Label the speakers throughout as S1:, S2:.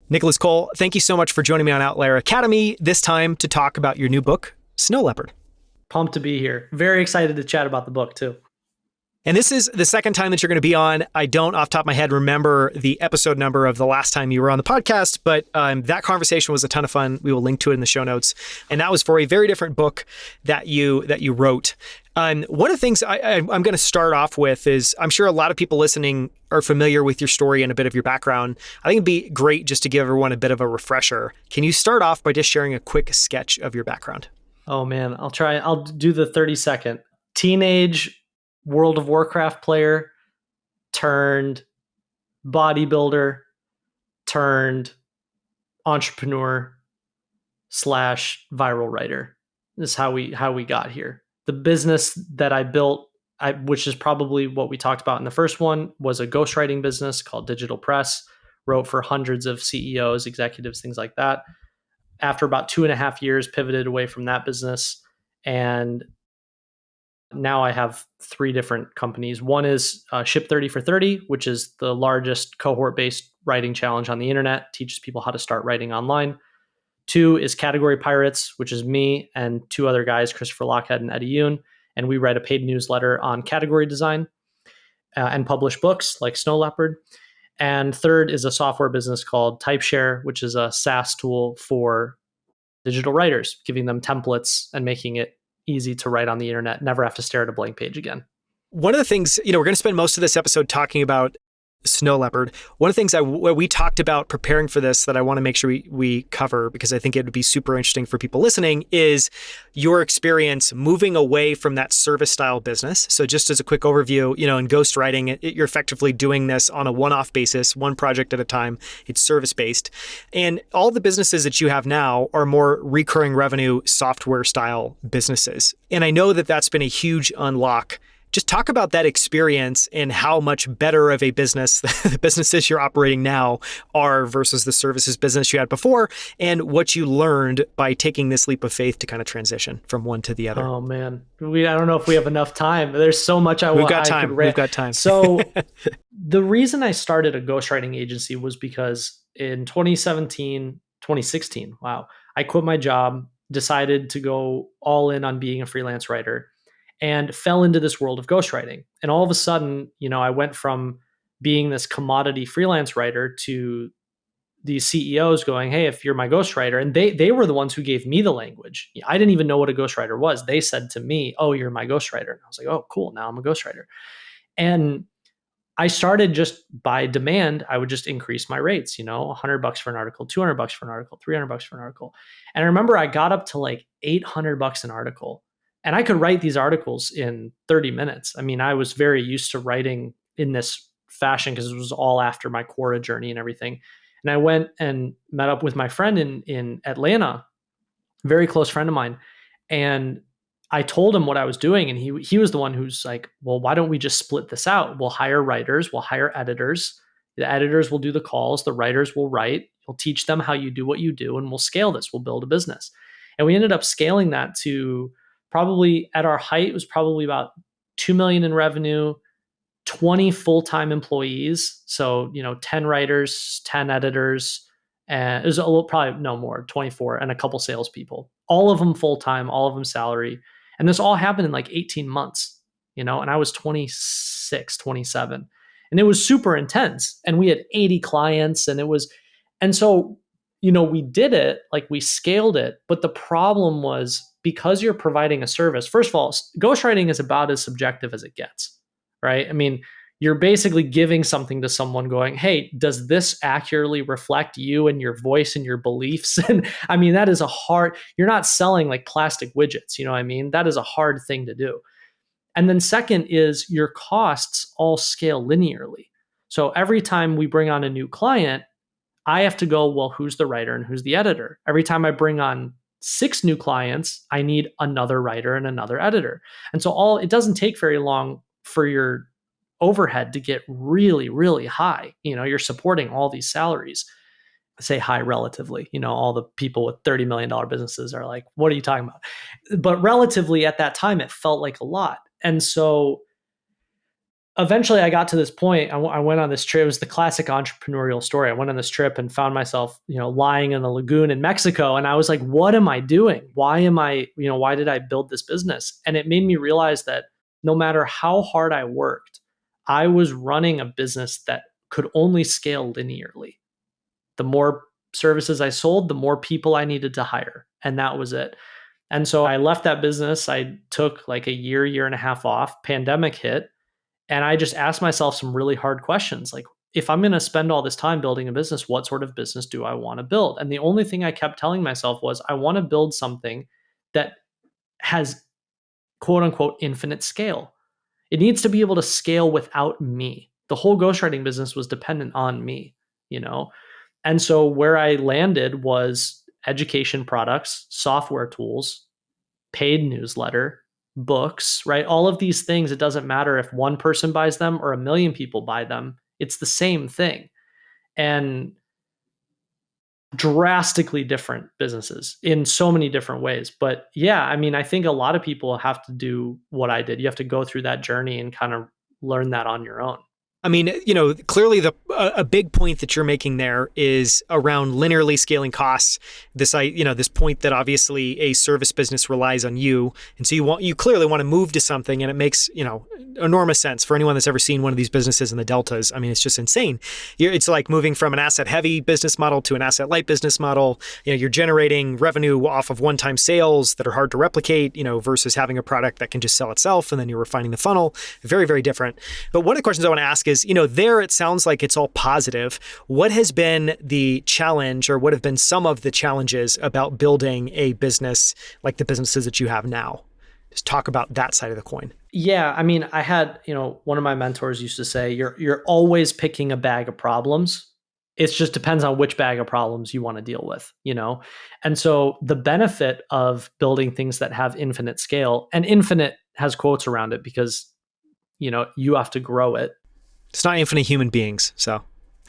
S1: Nicolas Cole, thank you so much for joining me on Outlier Academy, this time to talk about your new book, Snow Leopard.
S2: Pumped to be here. Very excited to chat about the book too.
S1: And this is the second time that you're going to be on. I don't, off the top of my head, remember the episode number of the last time you were on the podcast, but that conversation was a ton of fun. We will link to it in the show notes. And that was for a very different book that you wrote. One of the things I'm going to start off with is, I'm sure a lot of people listening are familiar with your story and a bit of your background. I think it'd be great just to give everyone a bit of a refresher. Can you start off by just sharing a quick sketch of your background?
S2: Oh man, I'll try. I'll do the 30-second. Teenage World of Warcraft player turned bodybuilder turned entrepreneur / viral writer. This is how we got here. The business that I built, which is probably what we talked about in the first one, was a ghostwriting business called Digital Press. Wrote for hundreds of CEOs, executives, things like that. After about 2.5 years, pivoted away from that business. And now I have 3 different companies. One is Ship 30 for 30, which is the largest cohort-based writing challenge on the internet, teaches people how to start writing online. 2 is Category Pirates, which is me and 2 other guys, Christopher Lockhead and Eddie Yoon. And we write a paid newsletter on category design and publish books like Snow Leopard. And 3rd is a software business called TypeShare, which is a SaaS tool for digital writers, giving them templates and making it easy to write on the internet, never have to stare at a blank page again.
S1: One of the things, we're going to spend most of this episode talking about Snow Leopard. One of the things we talked about preparing for this that I want to make sure we cover, because I think it would be super interesting for people listening, is your experience moving away from that service style business. So just as a quick overview, in ghostwriting, you're effectively doing this on a one-off basis, one project at a time. It's service-based. And all the businesses that you have now are more recurring revenue software style businesses. And I know that that's been a huge unlock. Just talk about that experience and how much better of a business the businesses you're operating now are versus the services business you had before, and what you learned by taking this leap of faith to kind of transition from one to the other.
S2: Oh man, I don't know if we have enough time. There's so much I want.
S1: We've got time.
S2: So the reason I started a ghostwriting agency was because in 2016, wow, I quit my job, decided to go all in on being a freelance writer, and fell into this world of ghostwriting. And all of a sudden, I went from being this commodity freelance writer to these CEOs going, hey, if you're my ghostwriter, and they were the ones who gave me the language. I didn't even know what a ghostwriter was. They said to me, oh, you're my ghostwriter. And I was like, oh, cool. Now I'm a ghostwriter. And I started just by demand. I would just increase my rates, $100 for an article, $200 for an article, $300 for an article. And I remember I got up to like $800 an article. And I could write these articles in 30 minutes. I mean, I was very used to writing in this fashion because it was all after my Quora journey and everything. And I went and met up with my friend in Atlanta, very close friend of mine. And I told him what I was doing. And he was the one who's like, well, why don't we just split this out? We'll hire writers, we'll hire editors. The editors will do the calls, the writers will write. You'll teach them how you do what you do, and we'll scale this. We'll build a business. And we ended up scaling that to probably at our height, it was probably about 2 million in revenue, 20 full-time employees. So, 10 writers, 10 editors, and it was probably no more, 24, and a couple salespeople, all of them full-time, all of them salary. And this all happened in like 18 months, and I was 26, 27, and it was super intense. And we had 80 clients, and so, we did it, like we scaled it. But the problem was, because you're providing a service, first of all, ghostwriting is about as subjective as it gets, right? I mean, you're basically giving something to someone going, hey, does this accurately reflect you and your voice and your beliefs? And I mean, that is you're not selling like plastic widgets, That is a hard thing to do. And then second is your costs all scale linearly. So every time we bring on a new client, I have to go, well, who's the writer and who's the editor? Every time I bring on 6 new clients, I need another writer and another editor. And so it doesn't take very long for your overhead to get really, really high. You're supporting all these salaries. I say high relatively, all the people with $30 million businesses are like, what are you talking about? But relatively at that time, it felt like a lot. And so eventually I got to this point. I went on this trip. It was the classic entrepreneurial story. I went on this trip and found myself, lying in a lagoon in Mexico. And I was like, what am I doing? Why did I build this business? And it made me realize that no matter how hard I worked, I was running a business that could only scale linearly. The more services I sold, the more people I needed to hire. And that was it. And so I left that business. I took like a year and a half off. Pandemic hit. And I just asked myself some really hard questions. Like, if I'm going to spend all this time building a business, what sort of business do I want to build? And the only thing I kept telling myself was, I want to build something that has quote unquote infinite scale. It needs to be able to scale without me. The whole ghostwriting business was dependent on me, you know? And so where I landed was education products, software tools, paid newsletter, books, right? All of these things, it doesn't matter if one person buys them or a million people buy them. It's the same thing. And drastically different businesses in so many different ways. But yeah, I mean, I think a lot of people have to do what I did. You have to go through that journey and kind of learn that on your own.
S1: I mean, clearly a big point that you're making there is around linearly scaling costs. This point that obviously a service business relies on you, and so you clearly want to move to something, and it makes enormous sense for anyone that's ever seen one of these businesses in the deltas. I mean, it's just insane. It's like moving from an asset heavy business model to an asset light business model. You're generating revenue off of one-time sales that are hard to replicate. Versus having a product that can just sell itself, and then you're refining the funnel. Very, very different. But one of the questions I want to ask is, there it sounds like it's all positive. What has been the challenge, or what have been some of the challenges about building a business like the businesses that you have now? Just talk about that side of the coin.
S2: Yeah, I mean, I had, one of my mentors used to say, you're always picking a bag of problems. It just depends on which bag of problems you want to deal with, And so the benefit of building things that have infinite scale, and infinite has quotes around it because, you have to grow it.
S1: It's not infinite human beings, so.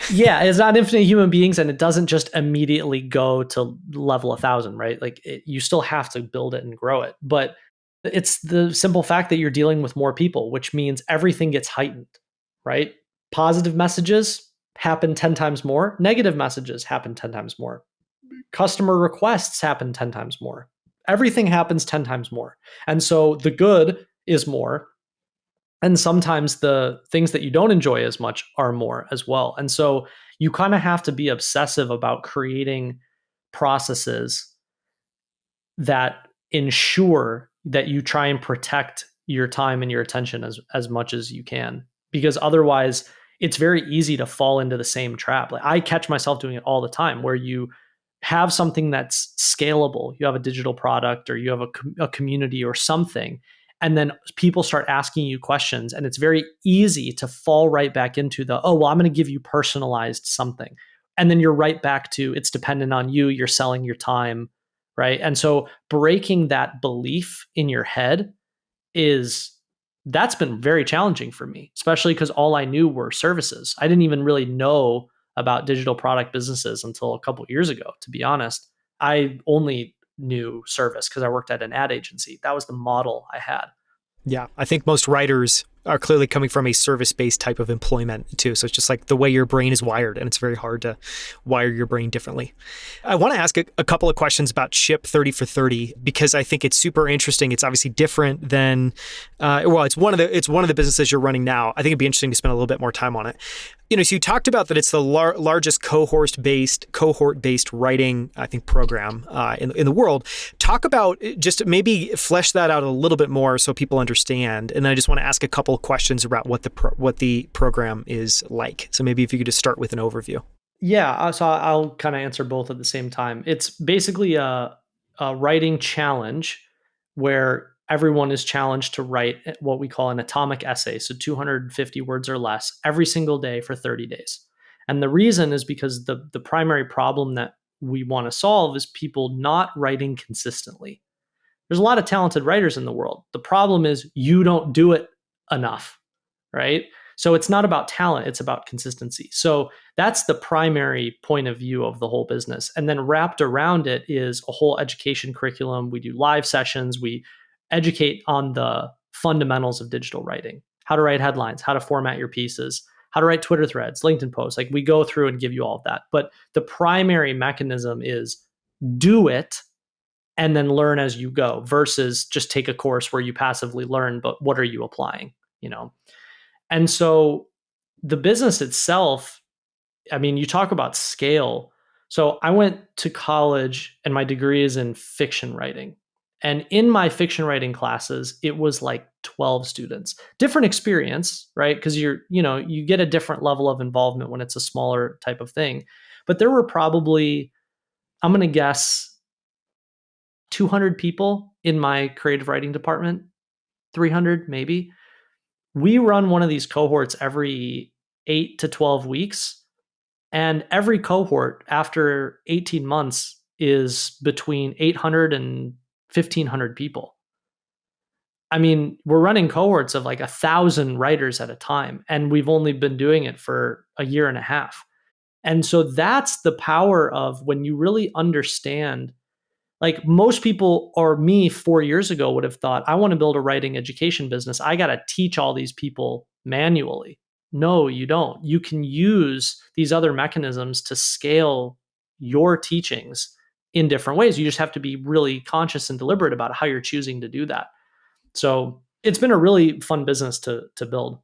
S2: Yeah, it's not infinite human beings, and it doesn't just immediately go to level 1,000, right? Like you still have to build it and grow it. But it's the simple fact that you're dealing with more people, which means everything gets heightened, right? Positive messages happen 10 times more. Negative messages happen 10 times more. Customer requests happen 10 times more. Everything happens 10 times more. And so the good is more. And sometimes the things that you don't enjoy as much are more as well. And so you kind of have to be obsessive about creating processes that ensure that you try and protect your time and your attention as much as you can. Because otherwise, it's very easy to fall into the same trap. Like I catch myself doing it all the time, where you have something that's scalable. You have a digital product, or you have a community or something. And then people start asking you questions, and it's very easy to fall right back into I'm going to give you personalized something. And then you're right back to, it's dependent on you. You're selling your time, right? And so breaking that belief in your head that's been very challenging for me, especially because all I knew were services. I didn't even really know about digital product businesses until a couple of years ago, to be honest. I only knew service because I worked at an ad agency. That was the model I had.
S1: Yeah, I think most writers are clearly coming from a service-based type of employment too. So it's just like the way your brain is wired, and it's very hard to wire your brain differently. I want to ask a couple of questions about Ship 30 for 30 because I think it's super interesting. It's obviously different than, it's one of the businesses you're running now. I think it'd be interesting to spend a little bit more time on it. So you talked about that it's the largest cohort-based writing, I think, program in the world. Talk about, just maybe flesh that out a little bit more so people understand. And then I just want to ask a couple of questions about what the program is like. So maybe if you could just start with an overview.
S2: Yeah, so I'll kind of answer both at the same time. It's basically a writing challenge where everyone is challenged to write what we call an atomic essay, so 250 words or less, every single day for 30 days. And the reason is because the primary problem that we want to solve is people not writing consistently. There's a lot of talented writers in the world. The problem is you don't do it enough, right? So it's not about talent, it's about consistency. So that's the primary point of view of the whole business. And then wrapped around it is a whole education curriculum. We do live sessions. We educate on the fundamentals of digital writing, how to write headlines, how to format your pieces, how to write Twitter threads, LinkedIn posts. Like we go through and give you all of that. But the primary mechanism is do it and then learn as you go versus just take a course where you passively learn, but what are you applying, you know? And so the business itself, I mean, you talk about scale. So I went to college and my degree is in fiction writing. And in my fiction writing classes, it was like 12 students. Different experience, right? Because you get a different level of involvement when it's a smaller type of thing. But there were probably, I'm going to guess, 200 people in my creative writing department, 300 maybe. We run one of these cohorts every 8 to 12 weeks. And every cohort after 18 months is between 800 and 1,500 people. I mean, we're running cohorts of like 1,000 writers at a time, and we've only been doing it for a year and a half. And so that's the power of when you really understand. Like most people, or me 4 years ago, would have thought, I want to build a writing education business. I got to teach all these people manually. No, you don't. You can use these other mechanisms to scale your teachings in different ways. You just have to be really conscious and deliberate about how you're choosing to do that. So it's been a really fun business to build.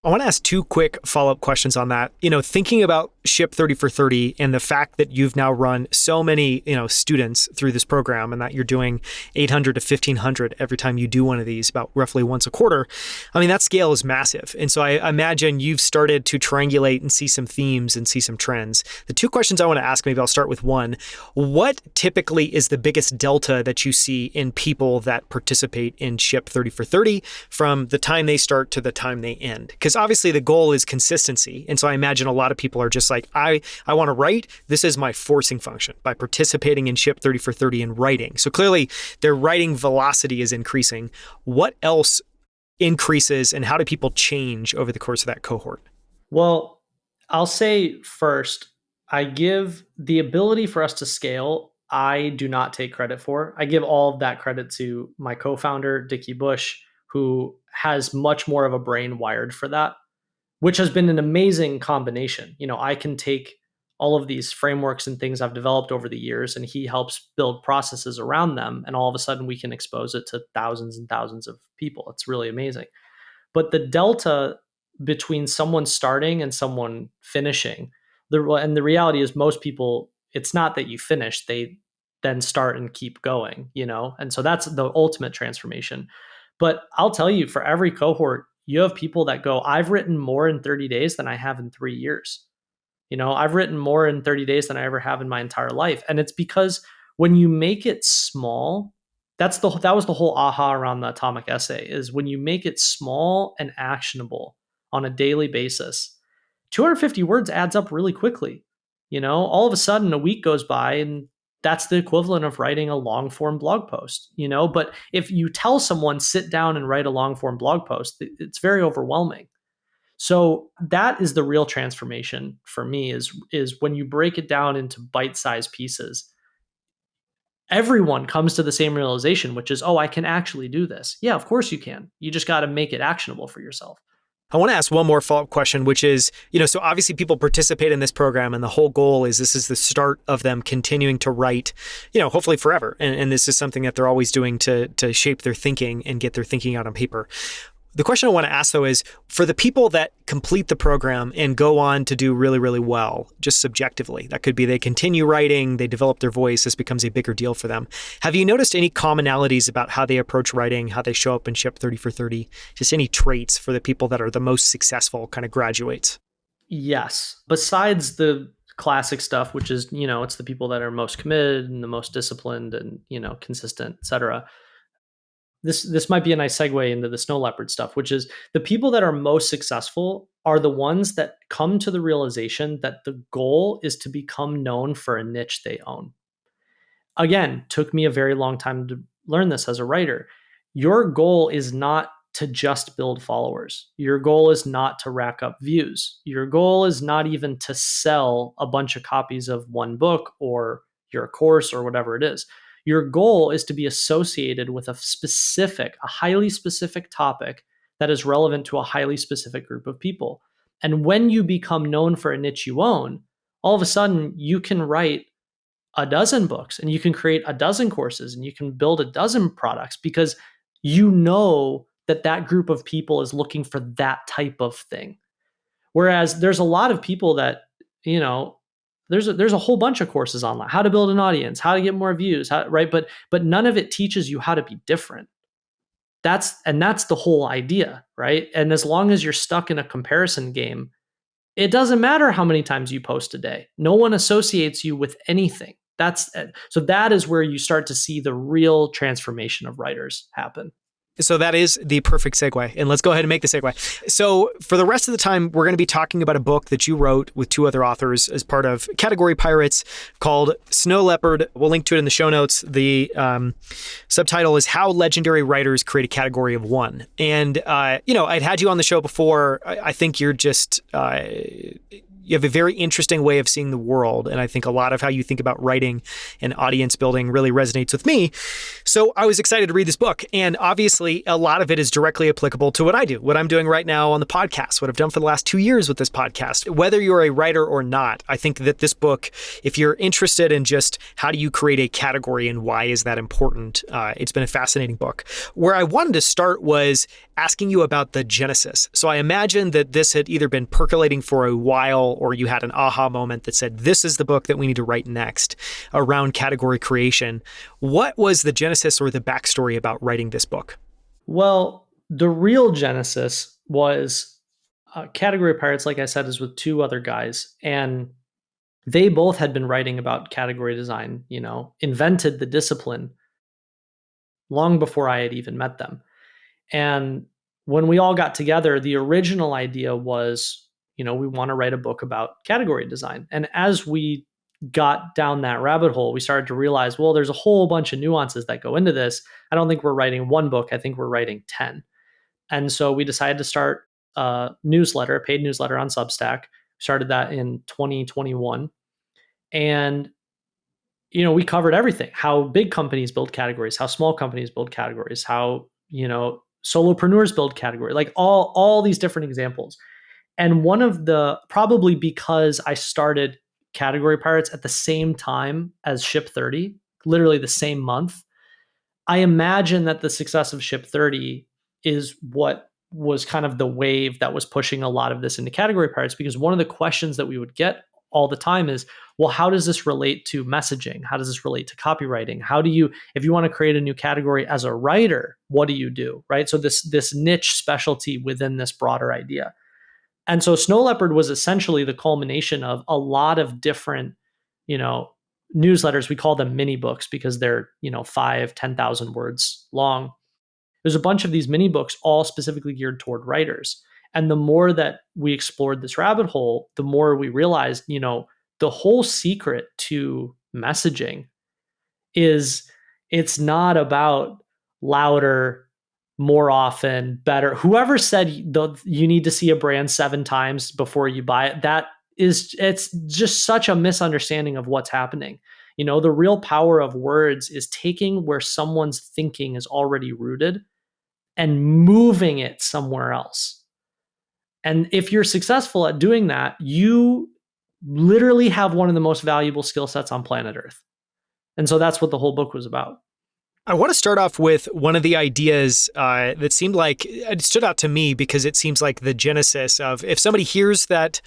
S1: I want to ask two quick follow-up questions on that. Thinking about Ship 30 for 30 and the fact that you've now run so many, students through this program and that you're doing 800 to 1,500 every time you do one of these, about roughly once a quarter. I mean, that scale is massive. And so I imagine you've started to triangulate and see some themes and see some trends. The two questions I want to ask, maybe I'll start with one. What typically is the biggest delta that you see in people that participate in Ship 30 for 30 from the time they start to the time they end? Because obviously the goal is consistency. And so I imagine a lot of people are just like, I want to write. This is my forcing function by participating in Ship 30 for 30 and writing. So clearly their writing velocity is increasing. What else increases and how do people change over the course of that cohort?
S2: Well, I'll say first, I give the ability for us to scale, I do not take credit for. I give all of that credit to my co-founder, Dickie Bush, who has much more of a brain wired for that, which has been an amazing combination. I can take all of these frameworks and things I've developed over the years, and he helps build processes around them. And all of a sudden, we can expose it to thousands and thousands of people. It's really amazing. But the delta between someone starting and someone finishing, and the reality is most people, it's not that you finish, they then start and keep going, And so that's the ultimate transformation. But I'll tell you, for every cohort, you have people that go, I've written more in 30 days than I have in 3 years. I've written more in 30 days than I ever have in my entire life. And it's because when you make it small, that was the whole aha around the atomic essay, is when you make it small and actionable on a daily basis, 250 words adds up really quickly. All of a sudden a week goes by and that's the equivalent of writing a long form blog post, but if you tell someone sit down and write a long form blog post, it's very overwhelming. So that is the real transformation for me, is when you break it down into bite-sized pieces. Everyone comes to the same realization, which is, oh, I can actually do this. Yeah, of course you can. You just got to make it actionable for yourself.
S1: I want to ask one more follow-up question, which is, so obviously people participate in this program and the whole goal is this is the start of them continuing to write, hopefully forever. And this is something that they're always doing to shape their thinking and get their thinking out on paper. The question I want to ask, though, is for the people that complete the program and go on to do really, really well, just subjectively, that could be they continue writing, they develop their voice, this becomes a bigger deal for them. Have you noticed any commonalities about how they approach writing, how they show up in Ship 30 for 30? Just any traits for the people that are the most successful kind of graduates?
S2: Yes. Besides the classic stuff, which is, it's the people that are most committed and the most disciplined and, consistent, et cetera. This might be a nice segue into the snow leopard stuff, which is the people that are most successful are the ones that come to the realization that the goal is to become known for a niche they own. Again, took me a very long time to learn this as a writer. Your goal is not to just build followers. Your goal is not to rack up views. Your goal is not even to sell a bunch of copies of one book or your course or whatever it is. Your goal is to be associated with a highly specific topic that is relevant to a highly specific group of people. And when you become known for a niche you own, all of a sudden you can write a dozen books and you can create a dozen courses and you can build a dozen products because you know that that group of people is looking for that type of thing. Whereas there's a lot of people that, you know, there's a whole bunch of courses online, how to build an audience, how to get more views, right? But none of it teaches you how to be different. That's the whole idea, right? And as long as you're stuck in a comparison game, it doesn't matter how many times you post a day. No one associates you with anything. So that is where you start to see the real transformation of writers happen.
S1: So that is the perfect segue. And let's go ahead and make the segue. So for the rest of the time, we're going to be talking about a book that you wrote with two other authors as part of Category Pirates called Snow Leopard. We'll link to it in the show notes. The subtitle is How Legendary Writers Create a Category of One. And, I'd had you on the show before. I think you're just... you have a very interesting way of seeing the world. And I think a lot of how you think about writing and audience building really resonates with me. So I was excited to read this book. And obviously, a lot of it is directly applicable to what I do, what I'm doing right now on the podcast, what I've done for the last 2 years with this podcast. Whether you're a writer or not, I think that this book, if you're interested in just how do you create a category and why is that important, it's been a fascinating book. Where I wanted to start was asking you about the genesis. So I imagine that this had either been percolating for a while or you had an aha moment that said, this is the book that we need to write next around category creation. What was the genesis or the backstory about writing this book?
S2: Well, the real genesis was Category Pirates, like I said, is with two other guys. And they both had been writing about category design, invented the discipline long before I had even met them. And when we all got together, the original idea was, we want to write a book about category design. And as we got down that rabbit hole, we started to realize, well, there's a whole bunch of nuances that go into this. I don't think we're writing one book. I think we're writing 10. And so we decided to start a newsletter, a paid newsletter on Substack. We started that in 2021. And we covered everything: how big companies build categories, how small companies build categories, how, solopreneurs build category, like all these different examples. And one of the, probably because I started Category Pirates at the same time as Ship 30, literally the same month, I imagine that the success of Ship 30 is what was kind of the wave that was pushing a lot of this into Category Pirates, because one of the questions that we would get all the time is, well, how does this relate to messaging? How does this relate to copywriting? How do you, if you want to create a new category as a writer, what do you do? Right? So this niche specialty within this broader idea. And so Snow Leopard was essentially the culmination of a lot of different, newsletters. We call them mini books because they're, 5,000, 10,000 words long. There's a bunch of these mini books all specifically geared toward writers. And the more that we explored this rabbit hole, the more we realized, the whole secret to messaging is it's not about louder, more often, better. Whoever said you need to see a brand 7 times before you buy it, it's just such a misunderstanding of what's happening. The real power of words is taking where someone's thinking is already rooted and moving it somewhere else. And if you're successful at doing that, you literally have one of the most valuable skill sets on planet Earth. And so that's what the whole book was about.
S1: I want to start off with one of the ideas that seemed like it stood out to me because it seems like the genesis of, if somebody hears that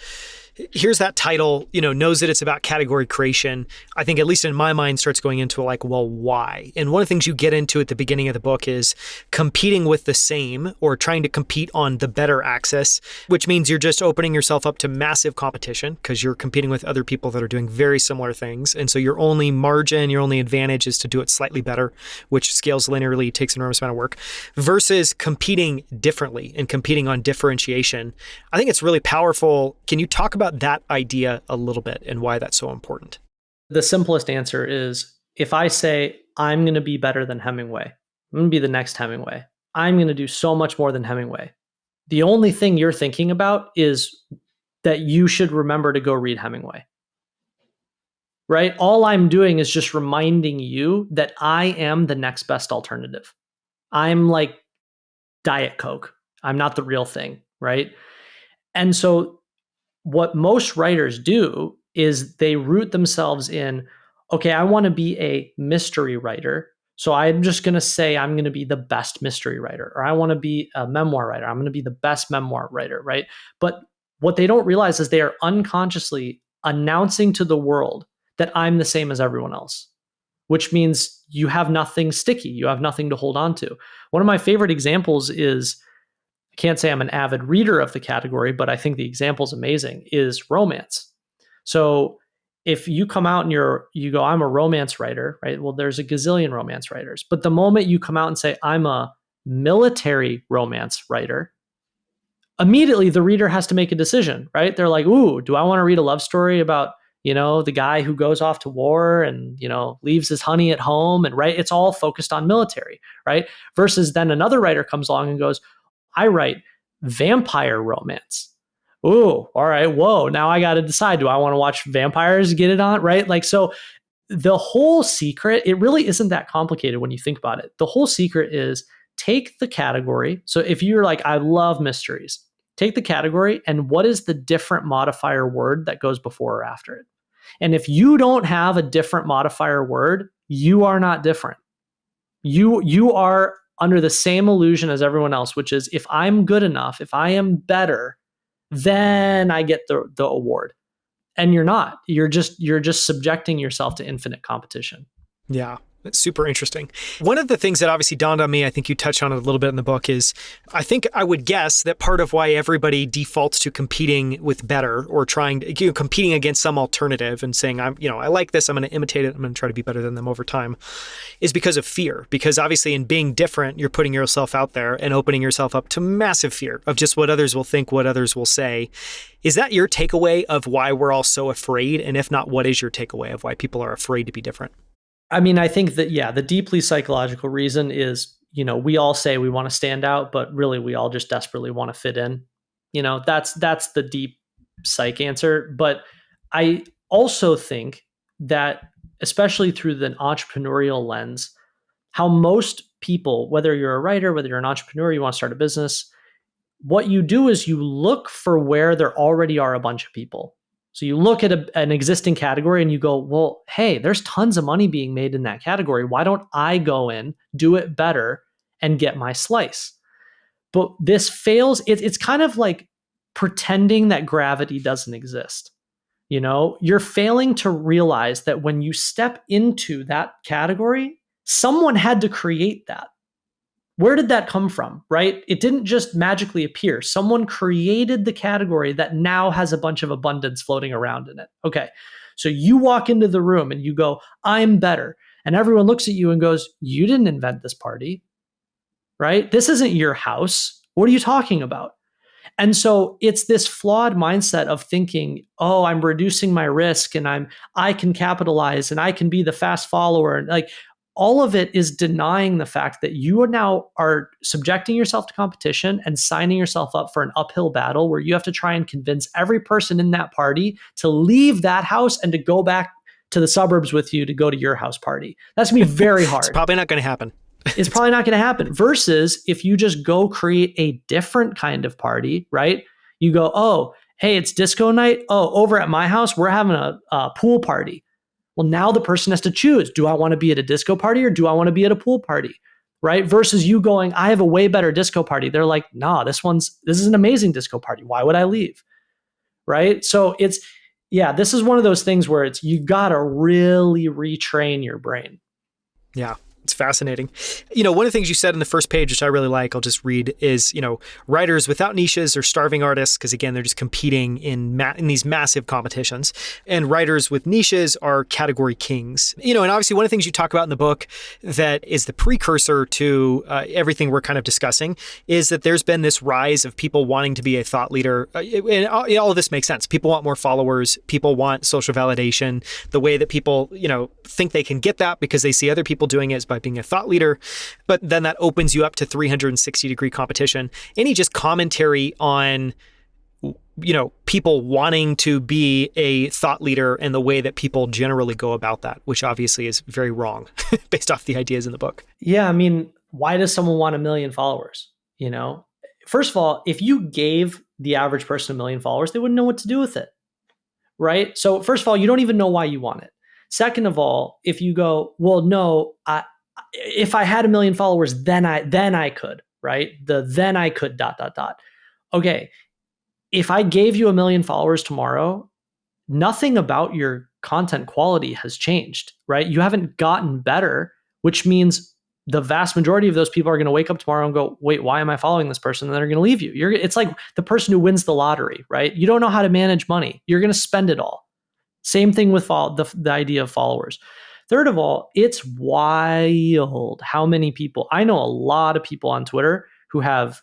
S1: title, knows that it's about category creation, I think, at least in my mind, starts going into like, well, why? And one of the things you get into at the beginning of the book is competing with the same, or trying to compete on the better axis, which means you're just opening yourself up to massive competition because you're competing with other people that are doing very similar things. And so your only margin, your only advantage is to do it slightly better, which scales linearly, takes an enormous amount of work, versus competing differently and competing on differentiation. I think it's really powerful. Can you talk about that idea a little bit and why that's so important?
S2: The simplest answer is, if I say, I'm going to be better than Hemingway, I'm going to be the next Hemingway, I'm going to do so much more than Hemingway, the only thing you're thinking about is that you should remember to go read Hemingway. Right? All I'm doing is just reminding you that I am the next best alternative. I'm like Diet Coke. I'm not the real thing, right? And so what most writers do is they root themselves in, okay, I want to be a mystery writer. So I'm just going to say I'm going to be the best mystery writer, or I want to be a memoir writer. I'm going to be the best memoir writer, right? But what they don't realize is they are unconsciously announcing to the world that I'm the same as everyone else, which means you have nothing sticky. You have nothing to hold on to. One of my favorite examples is, I can't say I'm an avid reader of the category, but I think the example is amazing, is romance. So if you come out and you go, I'm a romance writer, right? Well, there's a gazillion romance writers. But the moment you come out and say, I'm a military romance writer, immediately the reader has to make a decision, right? They're like, ooh, do I want to read a love story about, the guy who goes off to war and, leaves his honey at home, and right? It's all focused on military, right? Versus then another writer comes along and goes, I write vampire romance. Ooh, all right. Whoa. Now I got to decide, do I want to watch vampires get it on? Right. Like, so the whole secret, it really isn't that complicated when you think about it. The whole secret is take the category. So if you're like, I love mysteries, take the category and what is the different modifier word that goes before or after it? And if you don't have a different modifier word, you are not different. You are under the same illusion as everyone else, which is if I'm good enough, if I am better, then I get the award. And you're not. You're just subjecting yourself to infinite competition.
S1: Yeah. It's super interesting. One of the things that obviously dawned on me, I think you touch on it a little bit in the book, is I think I would guess that part of why everybody defaults to competing with better or competing against some alternative and saying, I like this, I'm going to imitate it, I'm going to try to be better than them over time, is because of fear. Because obviously in being different, you're putting yourself out there and opening yourself up to massive fear of just what others will think, what others will say. Is that your takeaway of why we're all so afraid? And if not, what is your takeaway of why people are afraid to be different?
S2: I mean, I think that, the deeply psychological reason is, we all say we want to stand out, but really we all just desperately want to fit in. That's the deep psych answer. But I also think that, especially through the entrepreneurial lens, how most people, whether you're a writer, whether you're an entrepreneur, you want to start a business, what you do is you look for where there already are a bunch of people. So you look at an existing category and you go, well, hey, there's tons of money being made in that category. Why don't I go in, do it better, and get my slice? But this fails. It's kind of like pretending that gravity doesn't exist. You're failing to realize that when you step into that category, someone had to create that. Where did that come from, right? It didn't just magically appear. Someone created the category that now has a bunch of abundance floating around in it. Okay, so you walk into the room and you go, I'm better. And everyone looks at you and goes, you didn't invent this party, right? This isn't your house. What are you talking about? And so it's this flawed mindset of thinking, oh, I'm reducing my risk and I can capitalize and I can be the fast follower. And like, all of it is denying the fact that you now are subjecting yourself to competition and signing yourself up for an uphill battle where you have to try and convince every person in that party to leave that house and to go back to the suburbs with you to go to your house party. That's going to be very hard.
S1: It's probably not going to happen.
S2: It's probably not going to happen. Versus if you just go create a different kind of party, right? You go, oh, hey, it's disco night. Oh, over at my house, we're having a pool party. Well, now the person has to choose. Do I want to be at a disco party or do I want to be at a pool party? Right? Versus you going, I have a way better disco party. They're like, nah, this is an amazing disco party. Why would I leave? Right? So this is one of those things where you got to really retrain your brain.
S1: Yeah. It's fascinating. One of the things you said in the first page, which I really like, I'll just read, is, writers without niches are starving artists because, again, they're just competing in these massive competitions. And writers with niches are category kings. And obviously one of the things you talk about in the book that is the precursor to everything we're kind of discussing is that there's been this rise of people wanting to be a thought leader. And all of this makes sense. People want more followers. People want social validation. The way that people, think they can get that because they see other people doing it is by being a thought leader, but then that opens you up to 360-degree competition. Any just commentary on, people wanting to be a thought leader and the way that people generally go about that, which obviously is very wrong based off the ideas in the book.
S2: Yeah. I mean, why does someone want 1 million followers? first of all, if you gave the average person 1 million followers, they wouldn't know what to do with it, right? So first of all, you don't even know why you want it. Second of all, if you go, well, no, if I had 1 million followers, then I could, right? Then I could ... Okay, if I gave you 1 million followers tomorrow, nothing about your content quality has changed, right? You haven't gotten better, which means the vast majority of those people are going to wake up tomorrow and go, wait, why am I following this person? And they're going to leave you. It's like the person who wins the lottery, right? You don't know how to manage money. You're going to spend it all. Same thing with the idea of followers. Third of all, it's wild how many people, I know a lot of people on Twitter who have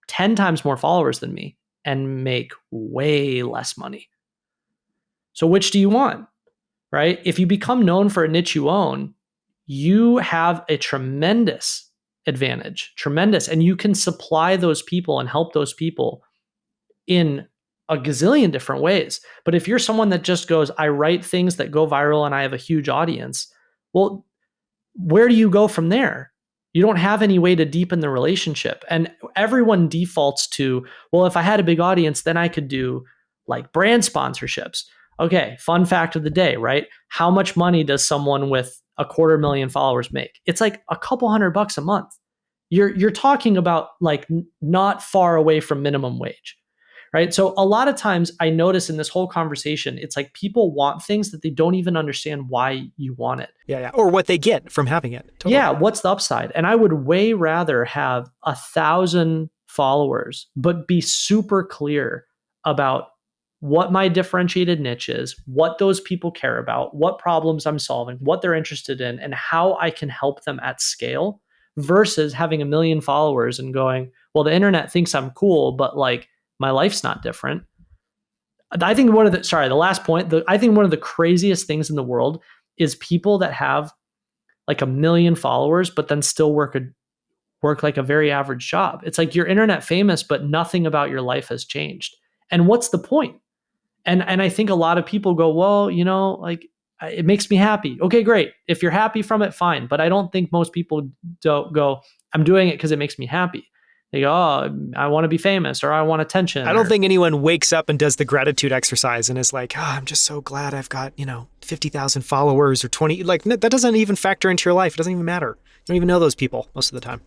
S2: 10 times more followers than me and make way less money. So which do you want, right? If you become known for a niche you own, you have a tremendous advantage, and you can supply those people and help those people in a gazillion different ways. But if you're someone that just goes, I write things that go viral and I have a huge audience, well, where do you go from there? You don't have any way to deepen the relationship. And everyone defaults to, well, if I had a big audience, then I could do like brand sponsorships. Okay, fun fact of the day, right? How much money does someone with 250,000 followers make? It's like a couple $100 a month. You're talking about like not far away from minimum wage, right? So a lot of times I notice in this whole conversation, it's like people want things that they don't even understand why you want it.
S1: Yeah. Or what they get from having it.
S2: Totally. Yeah, what's the upside? And I would way rather have 1,000 followers, but be super clear about what my differentiated niche is, what those people care about, what problems I'm solving, what they're interested in, and how I can help them at scale, versus having 1 million followers and going, well, the internet thinks I'm cool, but like my life's not different. I think the last point, I think one of the craziest things in the world is people that have like 1 million followers, but then still work like a very average job. It's like you're internet famous, but nothing about your life has changed. And what's the point? And I think a lot of people go, well, like it makes me happy. Okay, great. If you're happy from it, fine. But I don't think most people don't go, I'm doing it because it makes me happy. They go, oh, I want to be famous, or I want attention.
S1: I don't think anyone wakes up and does the gratitude exercise and is like, oh, I'm just so glad I've got, 50,000 followers or 20. Like that doesn't even factor into your life. It doesn't even matter. You don't even know those people most of the time.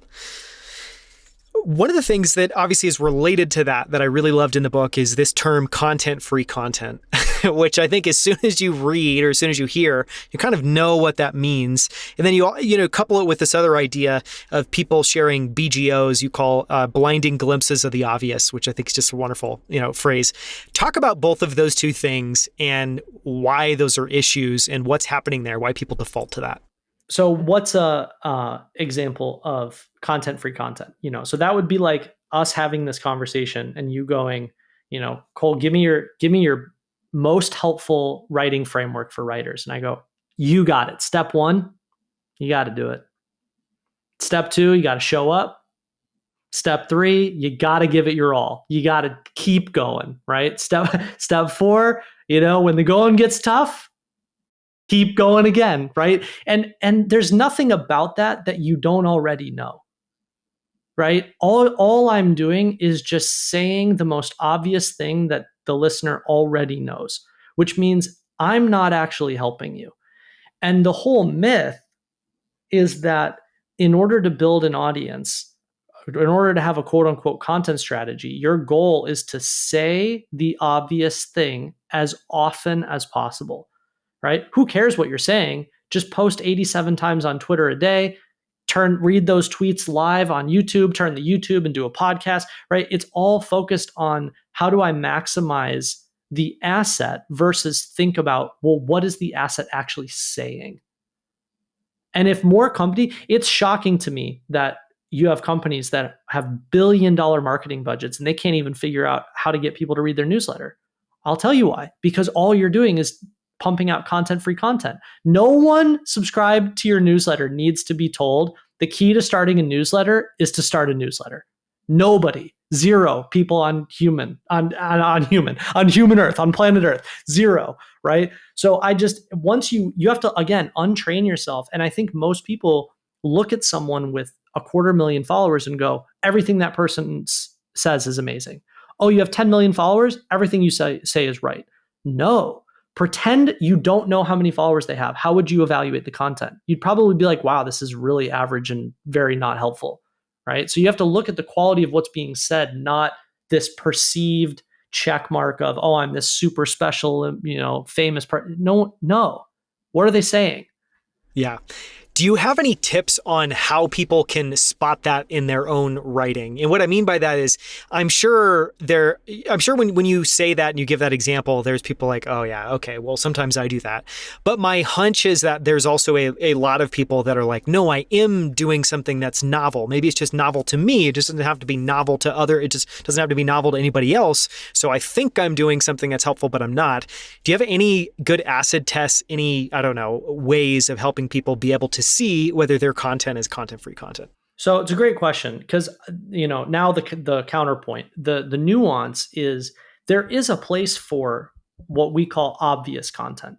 S1: One of the things that obviously is related to that I really loved in the book is this term content-free content, which I think as soon as you read or as soon as you hear, you kind of know what that means. And then you couple it with this other idea of people sharing BGOs you call blinding glimpses of the obvious, which I think is just a wonderful, phrase. Talk about both of those two things and why those are issues and what's happening there, why people default to that.
S2: So what's a example of content-free content? So that would be like us having this conversation and you going, Cole, give me your most helpful writing framework for writers. And I go, you got it. Step 1, you got to do it. Step 2, you got to show up. Step 3, you got to give it your all. You got to keep going, right? Step 4, when the going gets tough, keep going again, right? And there's nothing about that you don't already know, right? All I'm doing is just saying the most obvious thing that the listener already knows, which means I'm not actually helping you. And the whole myth is that in order to build an audience, in order to have a quote unquote content strategy, your goal is to say the obvious thing as often as possible. Right? Who cares what you're saying? Just post 87 times on Twitter a day, read those tweets live on YouTube, turn the YouTube into a podcast, right? It's all focused on how do I maximize the asset versus think about, well, what is the asset actually saying? And if more it's shocking to me that you have companies that have billion-dollar marketing budgets and they can't even figure out how to get people to read their newsletter. I'll tell you why. Because all you're doing is pumping out content-free content. No one subscribed to your newsletter needs to be told the key to starting a newsletter is to start a newsletter. Nobody, 0 people on human Earth, on planet Earth, 0, right? So once you have to, again, untrain yourself. And I think most people look at someone with 250,000 followers and go, everything that person says is amazing. Oh, you have 10 million followers? Everything you say is right. No. Pretend you don't know how many followers they have. How would you evaluate the content? You'd probably be like, wow, this is really average and very not helpful, right? So you have to look at the quality of what's being said, not this perceived check mark of, oh, I'm this super special, famous person. No. What are they saying?
S1: Yeah. Do you have any tips on how people can spot that in their own writing? And what I mean by that is, I'm sure when you say that and you give that example, there's people like, oh yeah, okay, well, sometimes I do that. But my hunch is that there's also a lot of people that are like, no, I am doing something that's novel. Maybe it's just novel to me. It just doesn't have to be novel it just doesn't have to be novel to anybody else. So I think I'm doing something that's helpful, but I'm not. Do you have any good acid tests, any, ways of helping people be able to see whether their content is content-free content?
S2: So it's a great question because, now the counterpoint, the nuance is there is a place for what we call obvious content.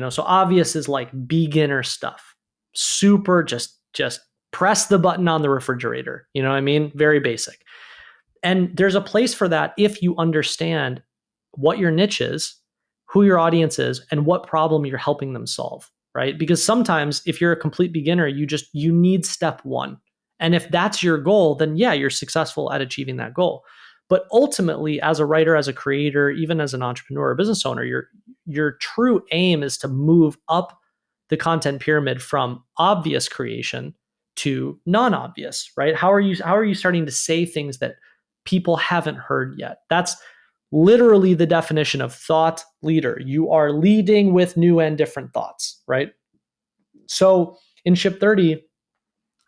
S2: So obvious is like beginner stuff, super just press the button on the refrigerator. You know what I mean? Very basic. And there's a place for that if you understand what your niche is, who your audience is, and what problem you're helping them solve. Right? Because sometimes if you're a complete beginner, you need step one. And if that's your goal, then yeah, you're successful at achieving that goal. But ultimately, as a writer, as a creator, even as an entrepreneur or business owner, your true aim is to move up the content pyramid from obvious creation to non-obvious, right? How are you starting to say things that people haven't heard yet? That's literally the definition of thought leader. You are leading with new and different thoughts, right? So in Ship 30,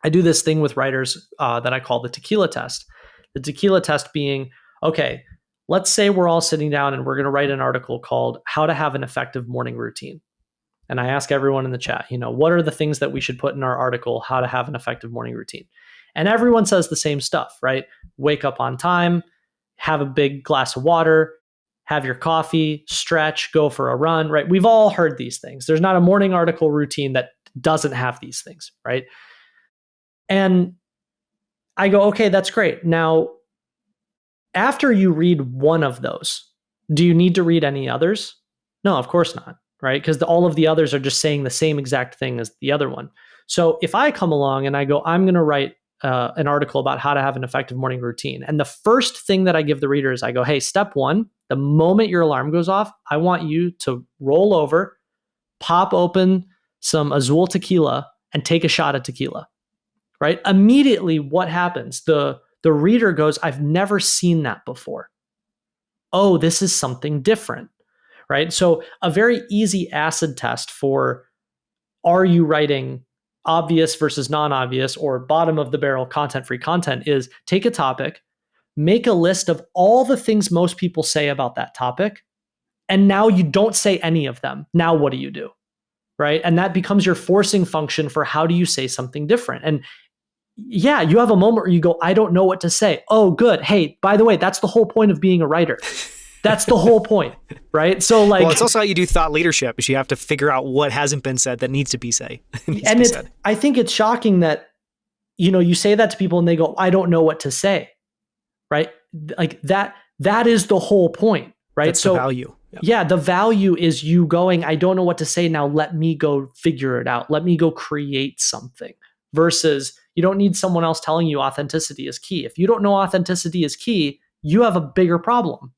S2: I do this thing with writers that I call the tequila test. The tequila test being, okay, let's say we're all sitting down and we're going to write an article called How to Have an Effective Morning Routine. And I ask everyone in the chat, what are the things that we should put in our article, How to Have an Effective Morning Routine? And everyone says the same stuff, right? Wake up on time, have a big glass of water, have your coffee, stretch, go for a run, right? We've all heard these things. There's not a morning article routine that doesn't have these things, right? And I go, okay, that's great. Now, after you read one of those, do you need to read any others? No, of course not, right? Because all of the others are just saying the same exact thing as the other one. So if I come along and I go, I'm going to write an article about how to have an effective morning routine. And the first thing that I give the reader is I go, hey, step one, the moment your alarm goes off, I want you to roll over, pop open some Azul tequila and take a shot of tequila, right? Immediately what happens? The reader goes, I've never seen that before. Oh, this is something different, right? So a very easy acid test for, are you writing obvious versus non-obvious or bottom of the barrel content-free content, is take a topic, make a list of all the things most people say about that topic, and now you don't say any of them. Now what do you do? Right? And that becomes your forcing function for how do you say something different. And yeah, you have a moment where you go, I don't know what to say. Oh, good. Hey, by the way, that's the whole point of being a writer. That's the whole point, right? So well,
S1: it's also how you do thought leadership, is you have to figure out what hasn't been said that needs to be said.
S2: I think it's shocking that, you say that to people and they go, I don't know what to say, right? Like that is the whole point, right?
S1: That's the value.
S2: Yep. Yeah, the value is you going, I don't know what to say. Now let me go figure it out. Let me go create something, versus you don't need someone else telling you authenticity is key. If you don't know authenticity is key, you have a bigger problem.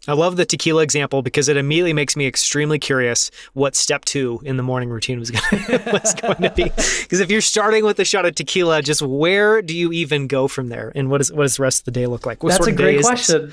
S1: I love the tequila example because it immediately makes me extremely curious what step 2 in the morning routine was going to be. Because if you're starting with a shot of tequila, just where do you even go from there? And what does the rest of the day look like? What
S2: That's a great question.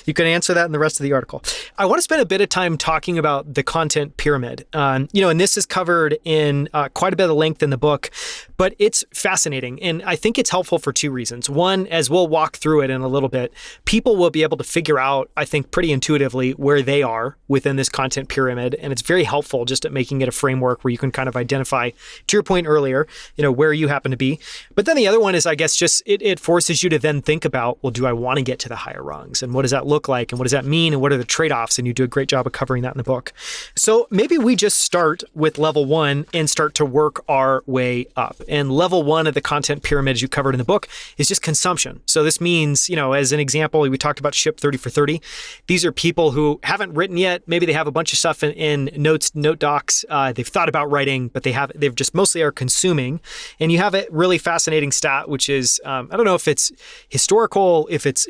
S1: You can answer that in the rest of the article. I want to spend a bit of time talking about the content pyramid. And this is covered in quite a bit of length in the book, but it's fascinating. And I think it's helpful for 2 reasons. One, as we'll walk through it in a little bit, people will be able to figure out, I think, pretty intuitively where they are within this content pyramid. And it's very helpful just at making it a framework where you can kind of identify, to your point earlier, where you happen to be. But then the other one is, I guess, just it forces you to then think about, well, do I want to get to the higher rungs, and what does that look like, and what does that mean, and what are the trade-offs? And you do a great job of covering that in the book. So maybe we just start with level 1 and start to work our way up. And level 1 of the content pyramid, as you covered in the book, is just consumption. So this means, as an example, we talked about Ship 30 for 30. These are people who haven't written yet. Maybe they have a bunch of stuff in note docs. They've thought about writing, but they've just mostly are consuming. And you have a really fascinating stat, which is, I don't know if it's historical, if it's,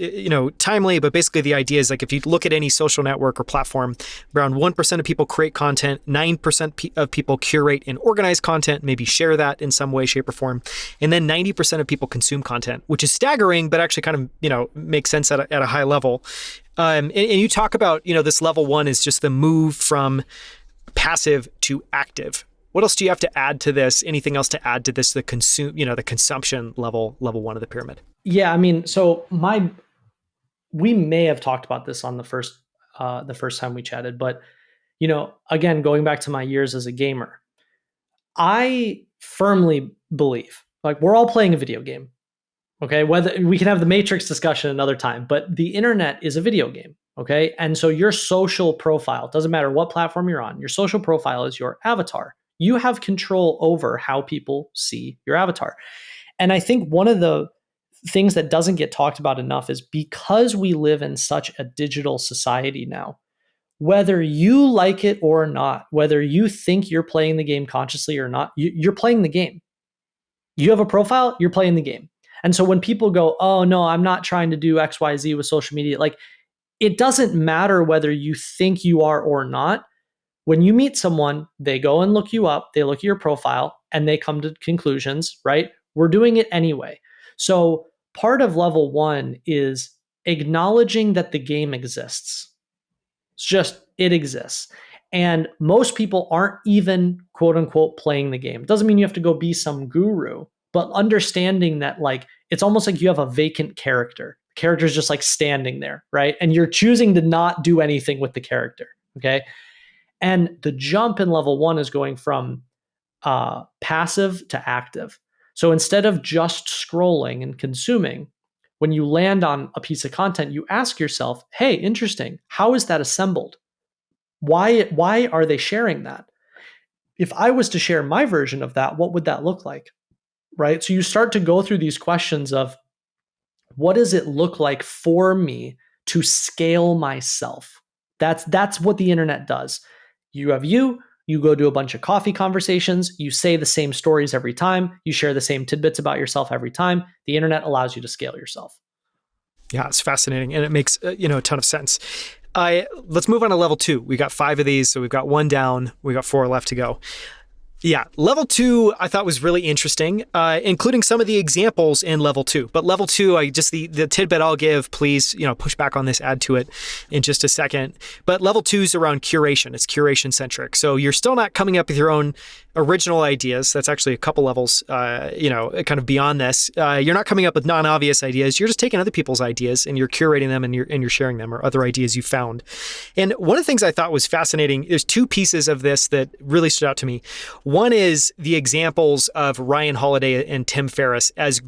S1: timely, but basically the idea is like, if you look at any social network or platform, around 1% of people create content, 9% of people curate and organize content, maybe share that in some way, shape, or form. And then 90% of people consume content, which is staggering, but actually kind of, makes sense at a high level. And you talk about, this level 1 is just the move from passive to active. What else do you have to add to this? Anything else to add to this, the consumption level 1 of the pyramid?
S2: Yeah, I mean, so we may have talked about this on the first time we chatted, but again, going back to my years as a gamer, I firmly believe, like, we're all playing a video game. Okay, whether we can have the Matrix discussion another time, but the internet is a video game. Okay, and so your social profile, doesn't matter what platform you're on, your social profile is your avatar. You have control over how people see your avatar. And I think one of the things that doesn't get talked about enough is, because we live in such a digital society now, whether you like it or not, whether you think you're playing the game consciously or not, you're playing the game. You have a profile, you're playing the game. And so when people go, oh no, I'm not trying to do XYZ with social media, like, it doesn't matter whether you think you are or not. When you meet someone, they go and look you up, they look at your profile, and they come to conclusions, right? We're doing it anyway. So part of level 1 is acknowledging that the game exists. It's just, it exists. And most people aren't even, quote unquote, playing the game. Doesn't mean you have to go be some guru, but understanding that, like, it's almost like you have a vacant character. The character's just like standing there, right? And you're choosing to not do anything with the character, okay? And the jump in level 1 is going from passive to active. So instead of just scrolling and consuming, when you land on a piece of content, you ask yourself, hey, interesting, how is that assembled? Why are they sharing that? If I was to share my version of that, what would that look like? Right? So you start to go through these questions of, what does it look like for me to scale myself? That's what the internet does. You go do a bunch of coffee conversations, you say the same stories every time, you share the same tidbits about yourself every time. The internet allows you to scale yourself.
S1: Yeah, it's fascinating, and it makes a ton of sense. Let's move on to level 2. We got 5 of these, so we've got 1 down. We got 4 left to go. Yeah, level 2 I thought was really interesting, including some of the examples in level 2. But level 2, the tidbit I'll give, please, push back on this, add to it in just a second. But level 2 is around curation. It's curation centric. So you're still not coming up with your own original ideas. That's actually a couple levels, kind of beyond this. You're not coming up with non-obvious ideas. You're just taking other people's ideas and you're curating them and you're sharing them, or other ideas you found. And one of the things I thought was fascinating, there's 2 pieces of this that really stood out to me. One is the examples of Ryan Holiday and Tim Ferriss as,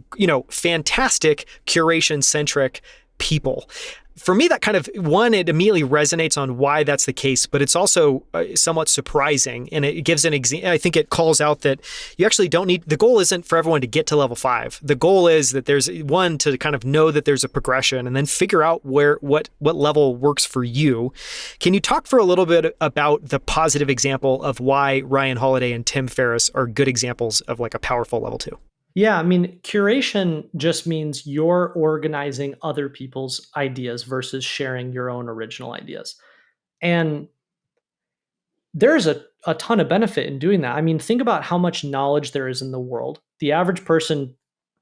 S1: fantastic curation-centric people. For me, that kind of, it immediately resonates on why that's the case, but it's also somewhat surprising. And it gives I think it calls out that you actually don't need, the goal isn't for everyone to get to level 5. The goal is that there's one, to kind of know that there's a progression and then figure out what level works for you. Can you talk for a little bit about the positive example of why Ryan Holiday and Tim Ferriss are good examples of like a powerful level 2?
S2: Yeah, I mean, curation just means you're organizing other people's ideas versus sharing your own original ideas. And there's a ton of benefit in doing that. I mean, think about how much knowledge there is in the world. The average person,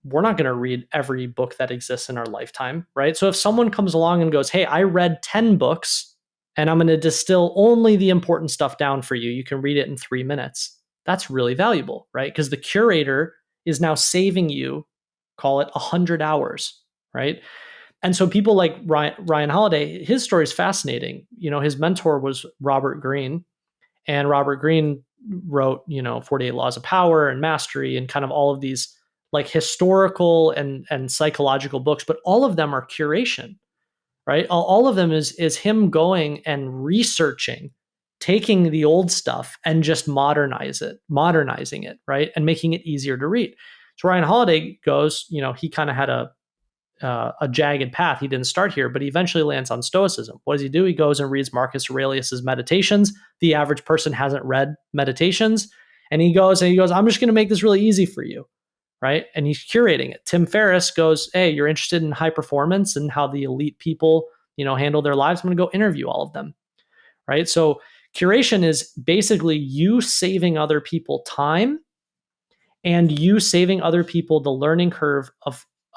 S2: we're not going to read every book that exists in our lifetime, right? So if someone comes along and goes, hey, I read 10 books and I'm going to distill only the important stuff down for you, you can read it in 3 minutes. That's really valuable, right? Because the curator is now saving you, call it 100 hours, right? And so people like Ryan Holiday, his story is fascinating. His mentor was Robert Greene, and Robert Greene wrote, 48 Laws of Power and Mastery and kind of all of these like historical and psychological books, but all of them are curation. right? All of them is him going and researching, taking the old stuff and just modernizing it, right? And making it easier to read. So Ryan Holiday goes, he kind of had a jagged path. He didn't start here, but he eventually lands on Stoicism. What does he do? He goes and reads Marcus Aurelius's Meditations. The average person hasn't read Meditations. And he goes, I'm just going to make this really easy for you, right? And he's curating it. Tim Ferriss goes, hey, you're interested in high performance and how the elite people, handle their lives. I'm going to go interview all of them, right? So curation is basically you saving other people time and you saving other people the learning curve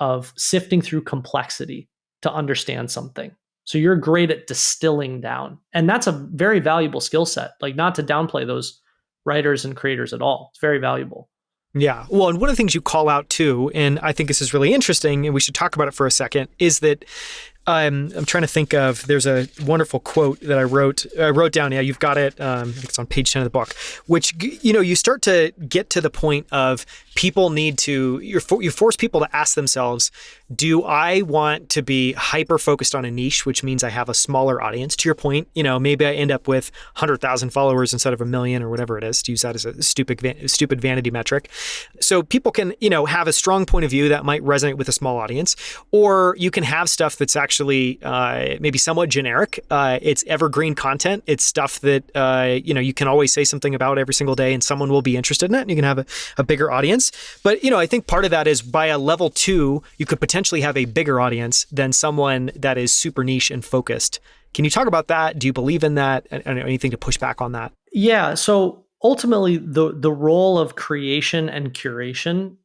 S2: of sifting through complexity to understand something. So you're great at distilling down. And that's a very valuable skill set. Like, not to downplay those writers and creators at all. It's very valuable.
S1: Yeah. Well, and one of the things you call out too, and I think this is really interesting, and we should talk about it for a second, is that I'm trying to think of, there's a wonderful quote that I wrote down. Yeah, you've got it. I think it's on page 10 of the book, which, you start to get to the point of people need to, you force people to ask themselves, do I want to be hyper focused on a niche, which means I have a smaller audience? To your point, maybe I end up with 100,000 followers instead of 1 million or whatever it is, to use that as a stupid vanity metric. So people can, have a strong point of view that might resonate with a small audience, or you can have stuff that's actually maybe somewhat generic. It's evergreen content. It's stuff that, you can always say something about every single day and someone will be interested in it and you can have a bigger audience. But, I think part of that is by a level 2, you could potentially have a bigger audience than someone that is super niche and focused. Can you talk about that? Do you believe in that? Anything to push back on that?
S2: Yeah. So ultimately, the role of creation and curation,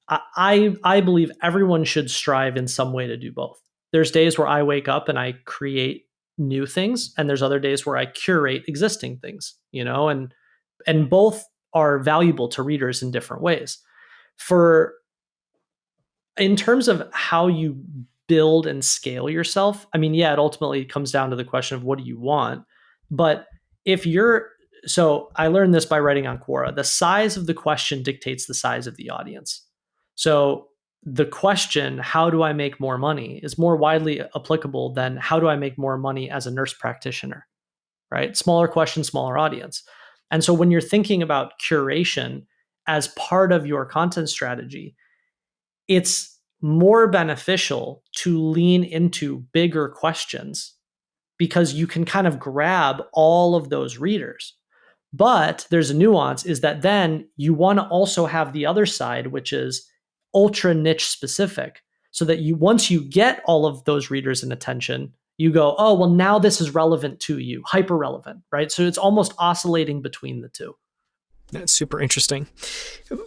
S2: I believe everyone should strive in some way to do both. There's days where I wake up and I create new things, and there's other days where I curate existing things, and both are valuable to readers in different ways. In terms of how you build and scale yourself, I mean, yeah, it ultimately comes down to the question of what do you want. But so I learned this by writing on Quora. The size of the question dictates the size of the audience. So the question, how do I make more money, is more widely applicable than how do I make more money as a nurse practitioner, right? Smaller question, smaller audience. And so when you're thinking about curation as part of your content strategy, it's more beneficial to lean into bigger questions because you can kind of grab all of those readers. But there's a nuance, is that then you want to also have the other side, which is ultra niche specific, so that once you get all of those readers and attention, you go, oh, well, now this is relevant to you, hyper relevant, right? So it's almost oscillating between the two.
S1: That's super interesting.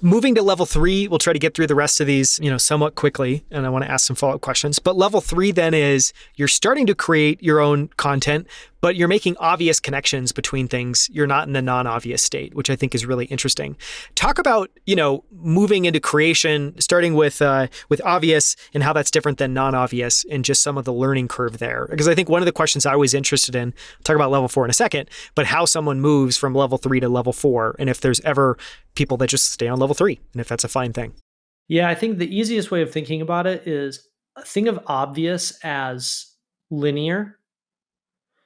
S1: Moving to level 3, we'll try to get through the rest of these, somewhat quickly, and I want to ask some follow-up questions. But level 3 then is you're starting to create your own content, but you're making obvious connections between things. You're not in the non-obvious state, which I think is really interesting. Talk about, moving into creation, starting with obvious and how that's different than non-obvious, and just some of the learning curve there. Because I think one of the questions I was interested in, I'll talk about level 4 in a second, but how someone moves from level 3 to level 4, and if there's ever people that just stay on level 3, and if that's a fine thing.
S2: Yeah, I think the easiest way of thinking about it is think of obvious as linear.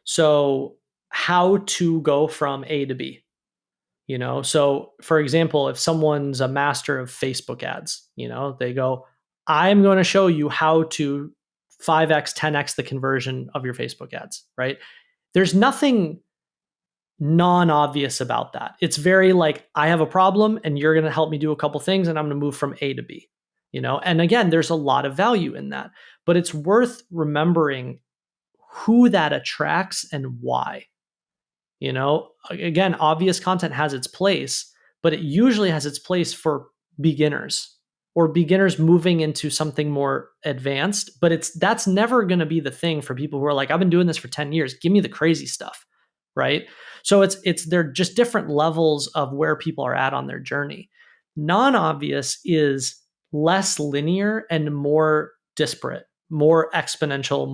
S2: So how to go from A to B, So for example, if someone's a master of Facebook ads, they go, I'm going to show you how to 5x, 10x the conversion of your Facebook ads, right? There's nothing non-obvious about that. It's very like, I have a problem and you're going to help me do a couple things and I'm going to move from A to B, And again, there's a lot of value in that, but it's worth remembering who that attracts and why. Again, obvious content has its place, but it usually has its place for beginners or beginners moving into something more advanced, but that's never going to be the thing for people who are like, I've been doing this for 10 years. Give me the crazy stuff. Right. So they're just different levels of where people are at on their journey. Non-obvious is less linear and more disparate, more exponential,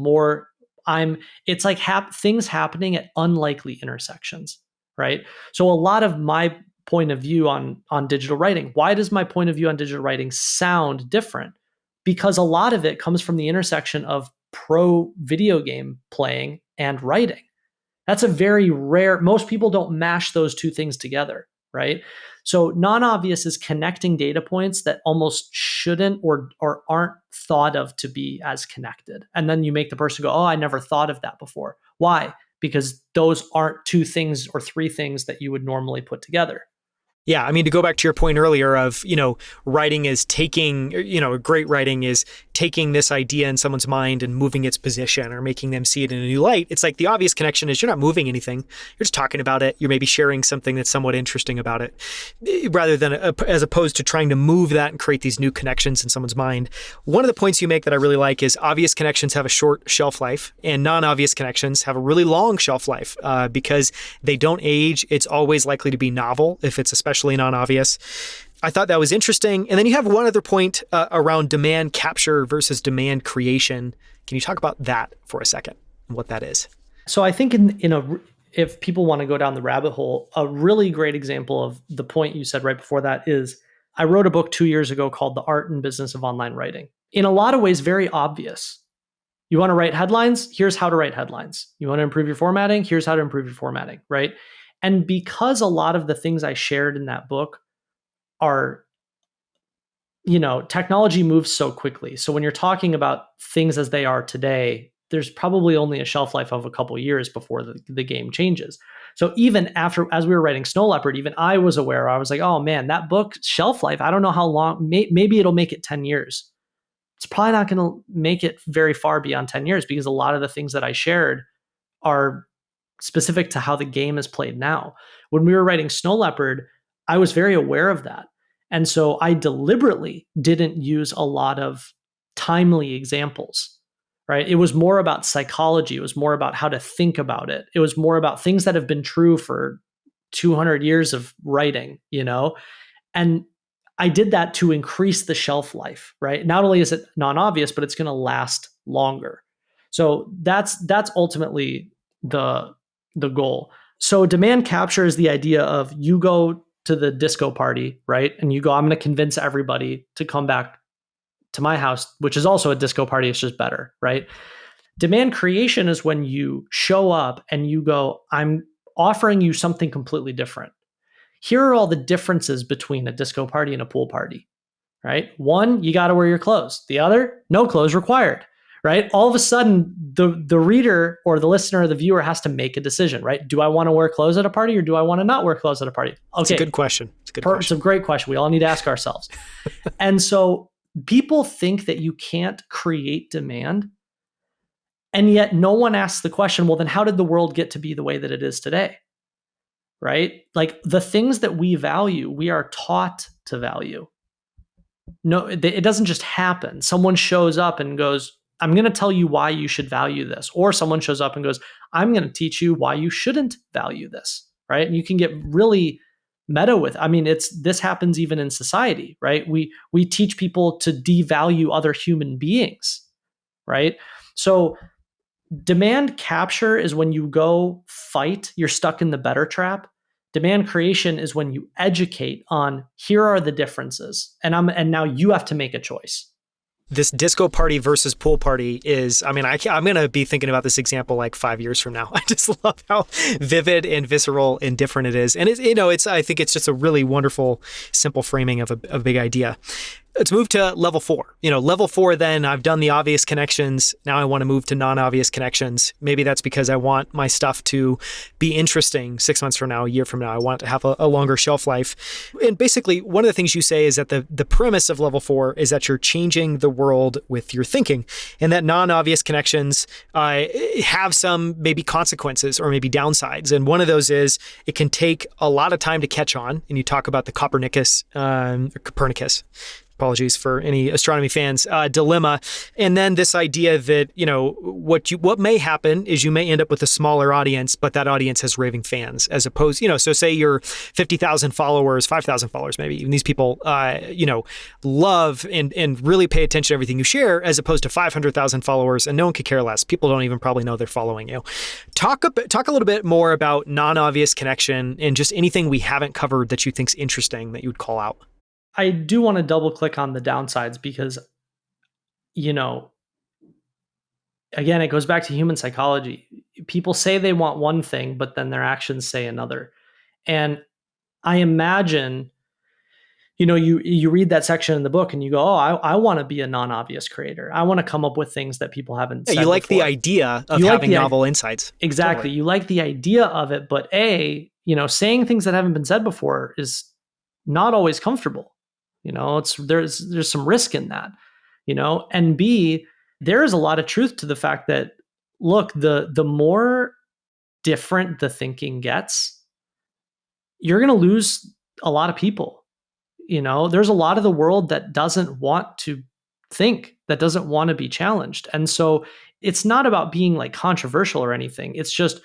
S2: it's like things happening at unlikely intersections, right? So a lot of my point of view on digital writing, why does my point of view on digital writing sound different? Because a lot of it comes from the intersection of pro video game playing and writing. That's a very rare, most people don't mash those two things together, right? So non-obvious is connecting data points that almost shouldn't or aren't thought of to be as connected. And then you make the person go, oh, I never thought of that before. Why? Because those aren't two things or three things that you would normally put together.
S1: Yeah, I mean, to go back to your point earlier of, writing is taking, great writing is taking this idea in someone's mind and moving its position or making them see it in a new light. It's like the obvious connection is you're not moving anything. You're just talking about it. You're maybe sharing something that's somewhat interesting about it, rather than as opposed to trying to move that and create these new connections in someone's mind. One of the points you make that I really like is obvious connections have a short shelf life and non-obvious connections have a really long shelf life because they don't age. It's always likely to be novel if it's especially non-obvious. I thought that was interesting. And then you have one other point around demand capture versus demand creation. Can you talk about that for a second and what that is?
S2: So I think if people want to go down the rabbit hole, a really great example of the point you said right before that is I wrote a book 2 years ago called The Art and Business of Online Writing. In a lot of ways, very obvious. You want to write headlines? Here's how to write headlines. You want to improve your formatting? Here's how to improve your formatting, right? And because a lot of the things I shared in that book are, technology moves so quickly. So when you're talking about things as they are today, there's probably only a shelf life of a couple of years before the game changes. So even as we were writing Snow Leopard, even I was aware, I was like, oh man, that book shelf life, I don't know how long, maybe it'll make it 10 years. It's probably not going to make it very far beyond 10 years because a lot of the things that I shared are specific to how the game is played now. When we were writing Snow Leopard, I was very aware of that. And so I deliberately didn't use a lot of timely examples, right? It was more about psychology. It was more about how to think about it. It was more about things that have been true for 200 years of writing, And I did that to increase the shelf life, right? Not only is it non-obvious, but it's going to last longer. So that's ultimately the goal. So demand capture is the idea of you go to the disco party, right? And you go, I'm going to convince everybody to come back to my house, which is also a disco party. It's just better, right? Demand creation is when you show up and you go, I'm offering you something completely different. Here are all the differences between a disco party and a pool party, right? One, you got to wear your clothes. The other, no clothes required, right? All of a sudden, the reader or the listener or the viewer has to make a decision, right? Do I want to wear clothes at a party or do I want to not wear clothes at a party? Okay.
S1: It's a good question. It's
S2: a great question. We all need to ask ourselves. And so people think that you can't create demand. And yet no one asks the question, well, then how did the world get to be the way that it is today? Right? Like the things that we value, we are taught to value. No, it doesn't just happen. Someone shows up and goes, I'm going to tell you why you should value this. Or someone shows up and goes, I'm going to teach you why you shouldn't value this, right? And you can get really meta with, this happens even in society, right? We teach people to devalue other human beings, right? So demand capture is when you go fight, you're stuck in the better trap. Demand creation is when you educate on here are the differences, and now you have to make a choice.
S1: This disco party versus pool party is, I'm going to be thinking about this example like 5 years from now. I just love how vivid and visceral and different it is. And I think it's just a really wonderful, simple framing of a big idea. Let's move to level 4. Level 4, then I've done the obvious connections. Now I want to move to non-obvious connections. Maybe that's because I want my stuff to be interesting 6 months from now, a year from now. I want it to have a longer shelf life. And basically, one of the things you say is that the premise of level 4 is that you're changing the world with your thinking, and that non-obvious connections have some maybe consequences or maybe downsides. And one of those is it can take a lot of time to catch on. And you talk about the Copernicus, apologies for any astronomy fans, dilemma. And then this idea that, what may happen is you may end up with a smaller audience, but that audience has raving fans as opposed, so say you're 50,000 followers, 5,000 followers, maybe even these people, love and really pay attention to everything you share as opposed to 500,000 followers and no one could care less. People don't even probably know they're following you. Talk a little bit more about non-obvious connection and just anything we haven't covered that you think's interesting that you would call out.
S2: I do want to double click on the downsides because, again, it goes back to human psychology. People say they want one thing, but then their actions say another. And I imagine, you read that section in the book and you go, oh, I want to be a non-obvious creator. I want to come up with things that people haven't
S1: Yeah,
S2: said
S1: you like
S2: before.
S1: the idea of
S2: You like
S1: having novel insights.
S2: Exactly.
S1: Totally.
S2: You like the idea of it, but saying things that haven't been said before is not always comfortable. There's some risk in that, and B, there is a lot of truth to the fact that, look, the more different the thinking gets, you're going to lose a lot of people. There's a lot of the world that doesn't want to think, that doesn't want to be challenged. And so it's not about being like controversial or anything. It's just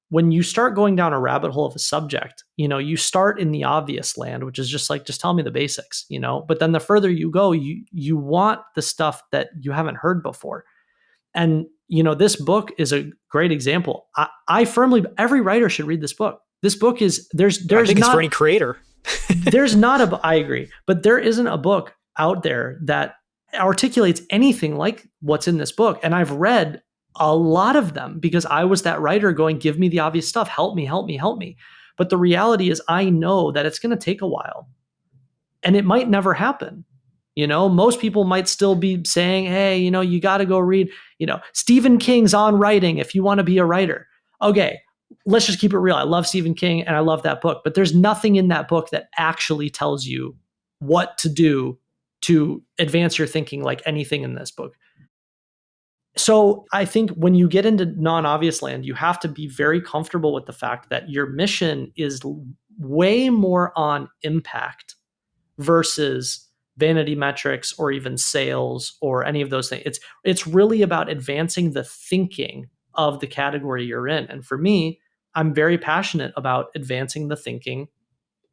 S2: when you start going down a rabbit hole of a subject, you start in the obvious land, which is just like, just tell me the basics, but then the further you go, you want the stuff that you haven't heard before. And, this book is a great example. I firmly, every writer should read this book. This book is, there's
S1: I think
S2: not,
S1: it's for any creator.
S2: I agree, but there isn't a book out there that articulates anything like what's in this book. And I've read a lot of them because I was that writer going, give me the obvious stuff. Help me, help me, help me. But the reality is I know that it's going to take a while and it might never happen. Most people might still be saying, hey, you got to go read, Stephen King's On Writing if you want to be a writer. Okay, let's just keep it real. I love Stephen King and I love that book, but there's nothing in that book that actually tells you what to do to advance your thinking like anything in this book. So I think when you get into non-obvious land, you have to be very comfortable with the fact that your mission is way more on impact versus vanity metrics or even sales or any of those things. It's really about advancing the thinking of the category you're in. And for me, I'm very passionate about advancing the thinking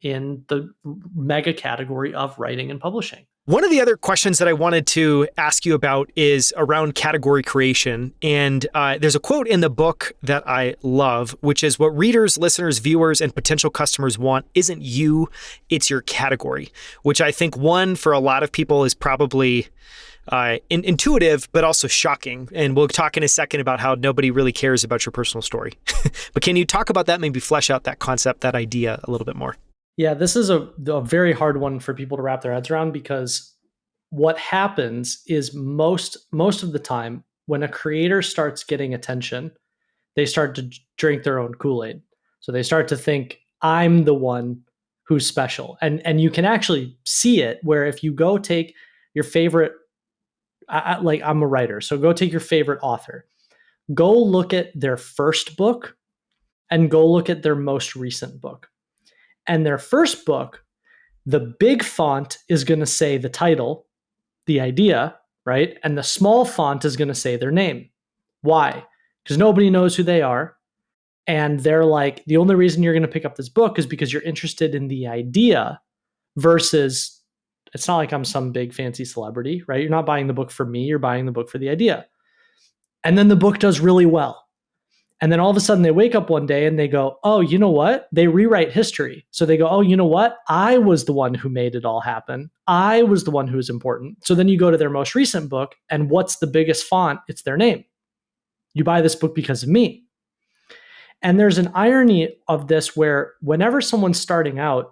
S2: in the mega category of writing and publishing.
S1: One of the other questions that I wanted to ask you about is around category creation. And there's a quote in the book that I love, which is, what readers, listeners, viewers, and potential customers want isn't you, it's your category, which I think, one, for a lot of people is probably intuitive, but also shocking. And we'll talk in a second about how nobody really cares about your personal story. But can you talk about that, maybe flesh out that concept, that idea a little bit more?
S2: Yeah, this is a very hard one for people to wrap their heads around, because what happens is most of the time when a creator starts getting attention, they start to drink their own Kool-Aid. So they start to think, I'm the one who's special. And you can actually see it where if you go take your favorite, like I'm a writer, so go take your favorite author, go look at their first book and go look at their most recent book. And their first book, the big font is going to say the title, the idea, right? And the small font is going to say their name. Why? Because nobody knows who they are. And they're like, the only reason you're going to pick up this book is because you're interested in the idea, versus it's not like I'm some big fancy celebrity, right? You're not buying the book for me, you're buying the book for the idea. And then the book does really well. And then all of a sudden they wake up one day and they go, oh, you know what? They rewrite history. So they go, oh, you know what? I was the one who made it all happen. I was the one who was important. So then you go to their most recent book, and what's the biggest font? It's their name. You buy this book because of me. And there's an irony of this where whenever someone's starting out,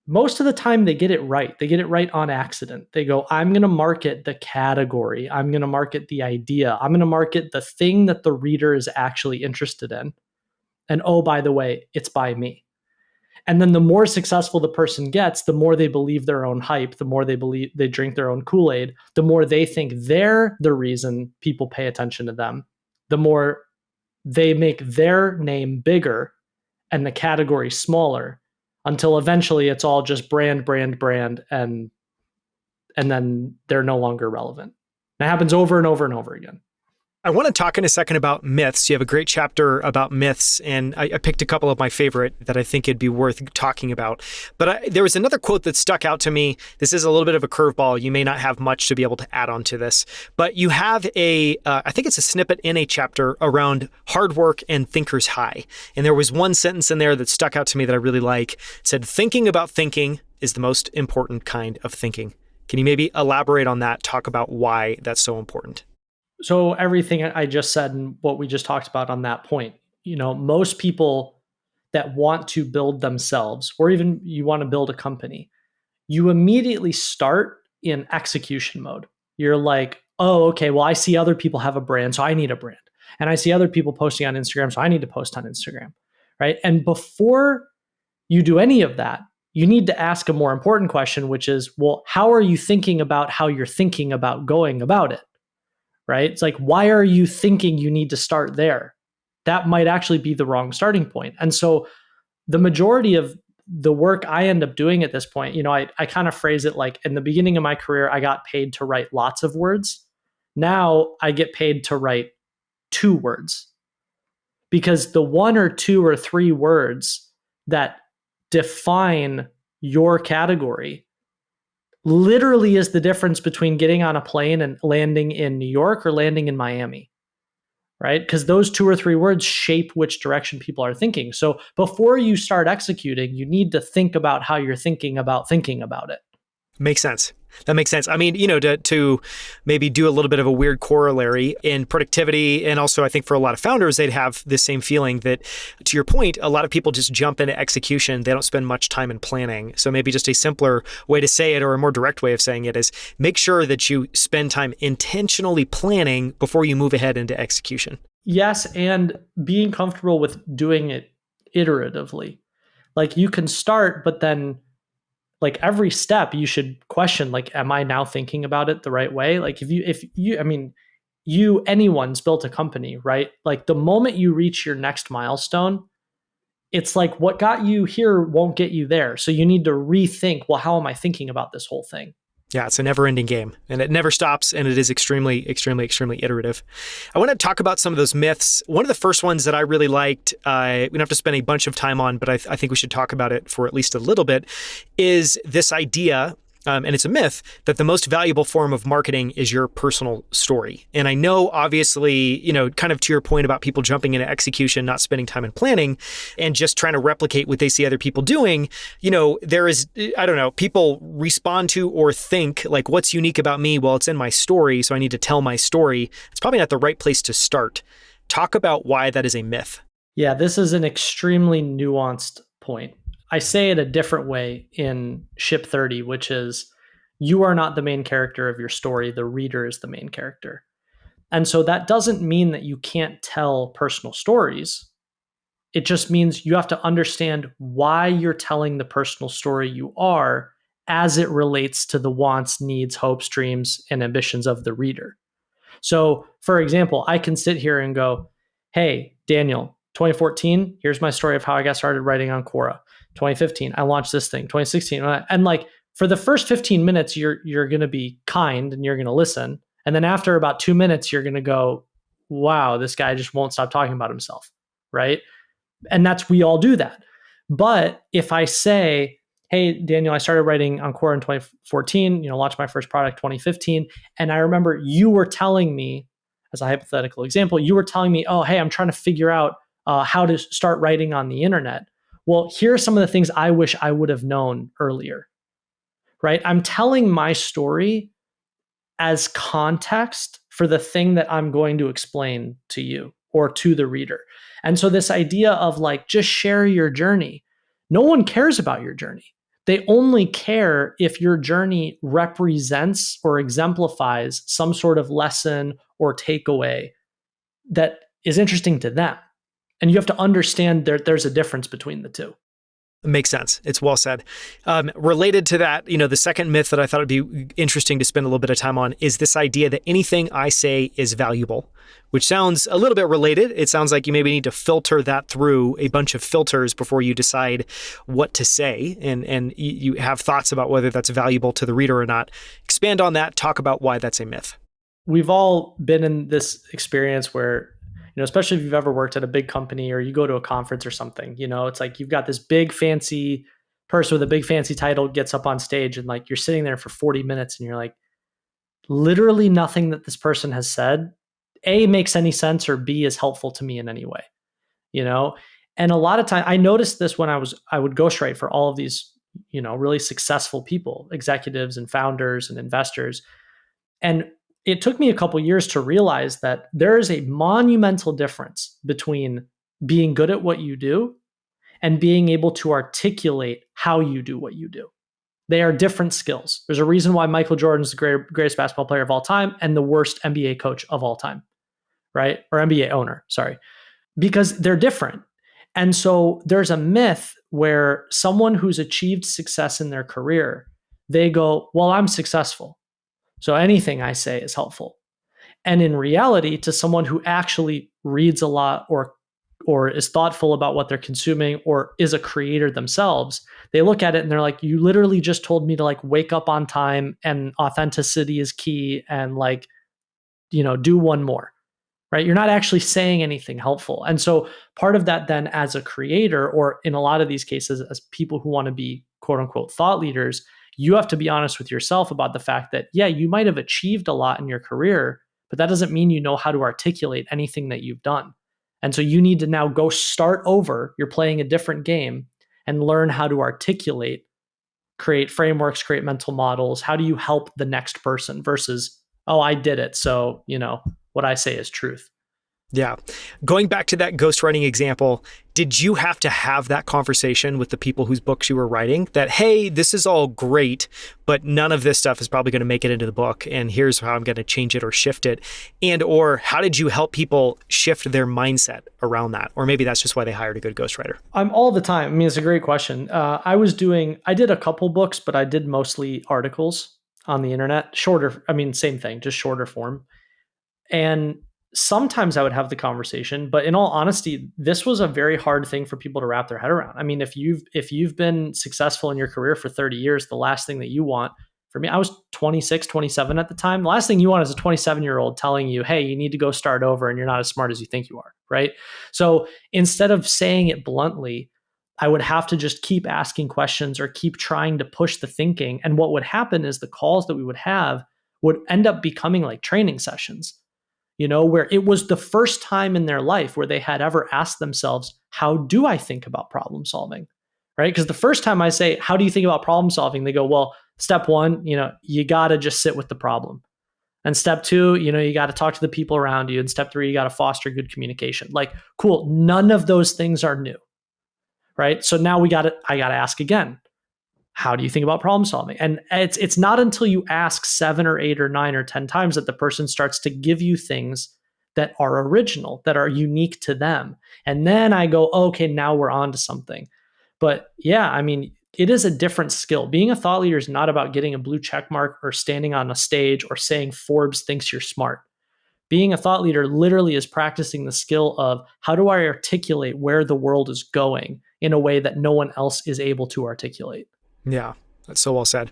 S2: most of the time they get it right. They get it right on accident. They go, I'm going to market the category. I'm going to market the idea. I'm going to market the thing that the reader is actually interested in. And oh, by the way, it's by me. And then the more successful the person gets, the more they believe their own hype, the more they believe they drink their own Kool-Aid, the more they think they're the reason people pay attention to them, the more they make their name bigger and the category smaller, until eventually it's all just brand, and then they're no longer relevant. That happens over and over and over again.
S1: I want to talk in a second about myths. You have a great chapter about myths, and I picked a couple of my favorite that I think it'd be worth talking about. But there was another quote that stuck out to me. This is a little bit of a curveball. You may not have much to be able to add on to this, but you have I think it's a snippet in a chapter around hard work and thinker's high. And there was one sentence in there that stuck out to me that I really like. It said, thinking about thinking is the most important kind of thinking. Can you maybe elaborate on that, talk about why that's so important?
S2: So everything I just said and what we just talked about on that point, most people that want to build themselves, or even you want to build a company, you immediately start in execution mode. You're like, oh, okay, well, I see other people have a brand, so I need a brand. And I see other people posting on Instagram, so I need to post on Instagram. Right. And before you do any of that, you need to ask a more important question, which is, well, how are you thinking about how you're thinking about going about it? Right. It's like, why are you thinking you need to start there? That might actually be the wrong starting point. And so the majority of the work I end up doing at this point, I kind of phrase it like in the beginning of my career, I got paid to write lots of words. Now I get paid to write 2 words, because the 1 or 2 or 3 words that define your category literally is the difference between getting on a plane and landing in New York or landing in Miami, right? Because those 2 or 3 words shape which direction people are thinking. So before you start executing, you need to think about how you're thinking about it.
S1: Makes sense. That makes sense. I mean, to maybe do a little bit of a weird corollary in productivity. And also, I think for a lot of founders, they'd have the same feeling that, to your point, a lot of people just jump into execution. They don't spend much time in planning. So maybe just a simpler way to say it, or a more direct way of saying it, is make sure that you spend time intentionally planning before you move ahead into execution.
S2: Yes, and being comfortable with doing it iteratively. Like you can start, but then like every step you should question, like, am I now thinking about it the right way? Like I mean, anyone's built a company, right? Like the moment you reach your next milestone, it's like what got you here won't get you there. So you need to rethink, well, how am I thinking about this whole thing?
S1: Yeah, it's a never-ending game, and it never stops, and it is extremely, extremely, extremely iterative. I want to talk about some of those myths. One of the first ones that I really liked, we don't have to spend a bunch of time on, but I think we should talk about it for at least a little bit, is this idea, and it's a myth, that the most valuable form of marketing is your personal story. And I know, obviously, kind of to your point about people jumping into execution, not spending time in planning, and just trying to replicate what they see other people doing, there is, I don't know, people respond to or think like, what's unique about me? Well, it's in my story, so I need to tell my story. It's probably not the right place to start. Talk about why that is a myth.
S2: Yeah, this is an extremely nuanced point. I say it a different way in Ship 30, which is you are not the main character of your story. The reader is the main character. And so that doesn't mean that you can't tell personal stories. It just means you have to understand why you're telling the personal story you are as it relates to the wants, needs, hopes, dreams, and ambitions of the reader. So, for example, I can sit here and go, hey, Daniel, 2014, here's my story of how I got started writing on Quora. 2015, I launched this thing. 2016, and like for the first 15 minutes, you're going to be kind and you're going to listen. And then after about 2 minutes, you're going to go, wow, this guy just won't stop talking about himself. Right. And we all do that. But if I say, hey, Daniel, I started writing on Quora in 2014, launched my first product 2015. And I remember you were telling me, as a hypothetical example, you were telling me, oh, hey, I'm trying to figure out how to start writing on the internet. Well, here are some of the things I wish I would have known earlier, right? I'm telling my story as context for the thing that I'm going to explain to you or to the reader. And so this idea of like, just share your journey. No one cares about your journey. They only care if your journey represents or exemplifies some sort of lesson or takeaway that is interesting to them. And you have to understand there's a difference between the two.
S1: Makes sense. It's well said. Related to that, the second myth that I thought would be interesting to spend a little bit of time on is this idea that anything I say is valuable, which sounds a little bit related. It sounds like you maybe need to filter that through a bunch of filters before you decide what to say, and you have thoughts about whether that's valuable to the reader or not. Expand on that. Talk about why that's a myth.
S2: We've all been in this experience where, especially if you've ever worked at a big company or you go to a conference or something, it's like you've got this big fancy person with a big fancy title gets up on stage and like you're sitting there for 40 minutes and you're like, literally nothing that this person has said, A, makes any sense, or B, is helpful to me in any way, And a lot of time I noticed this when I would ghostwrite for all of these, really successful people, executives and founders and investors. And it took me a couple years to realize that there is a monumental difference between being good at what you do and being able to articulate how you do what you do. They are different skills. There's a reason why Michael Jordan is the greatest basketball player of all time and the worst NBA coach of all time, right? Or NBA owner, sorry, because they're different. And so there's a myth where someone who's achieved success in their career, they go, well, I'm successful, so anything I say is helpful. And in reality, to someone who actually reads a lot or is thoughtful about what they're consuming or is a creator themselves, they look at it and they're like, you literally just told me to like wake up on time and authenticity is key and like, do one more, right? You're not actually saying anything helpful. And so part of that then as a creator, or in a lot of these cases, as people who want to be quote unquote thought leaders, you have to be honest with yourself about the fact that, yeah, you might have achieved a lot in your career, but that doesn't mean you know how to articulate anything that you've done. And so you need to now go start over. You're playing a different game and learn how to articulate, create frameworks, create mental models. How do you help the next person versus, oh, I did it, so, what I say is truth.
S1: Yeah. Going back to that ghostwriting example, did you have to have that conversation with the people whose books you were writing that, hey, this is all great, but none of this stuff is probably going to make it into the book, and here's how I'm going to change it or shift it? And or how did you help people shift their mindset around that? Or maybe that's just why they hired a good ghostwriter.
S2: I'm all the time. I mean, it's a great question. I did a couple books, but I did mostly articles on the internet, shorter, same thing, just shorter form. And sometimes I would have the conversation, but in all honesty, this was a very hard thing for people to wrap their head around. I mean, if you've been successful in your career for 30 years, the last thing that you want, for me, I was 26, 27 at the time. The last thing you want is a 27-year-old telling you, hey, you need to go start over and you're not as smart as you think you are, right? So instead of saying it bluntly, I would have to just keep asking questions or keep trying to push the thinking. And what would happen is the calls that we would have would end up becoming like training sessions, where it was the first time in their life where they had ever asked themselves, how do I think about problem solving? Right? Because the first time I say, how do you think about problem solving? They go, well, step one, you got to just sit with the problem. And step two, you got to talk to the people around you. And step three, you got to foster good communication. Like, cool. None of those things are new. Right? So now I got to ask again. How do you think about problem solving? And it's not until you ask 7 or 8 or 9 or 10 times that the person starts to give you things that are original, that are unique to them. And then I go, okay, now we're on to something. But yeah, it is a different skill. Being a thought leader is not about getting a blue check mark or standing on a stage or saying Forbes thinks you're smart. Being a thought leader literally is practicing the skill of how do I articulate where the world is going in a way that no one else is able to articulate.
S1: Yeah, that's so well said.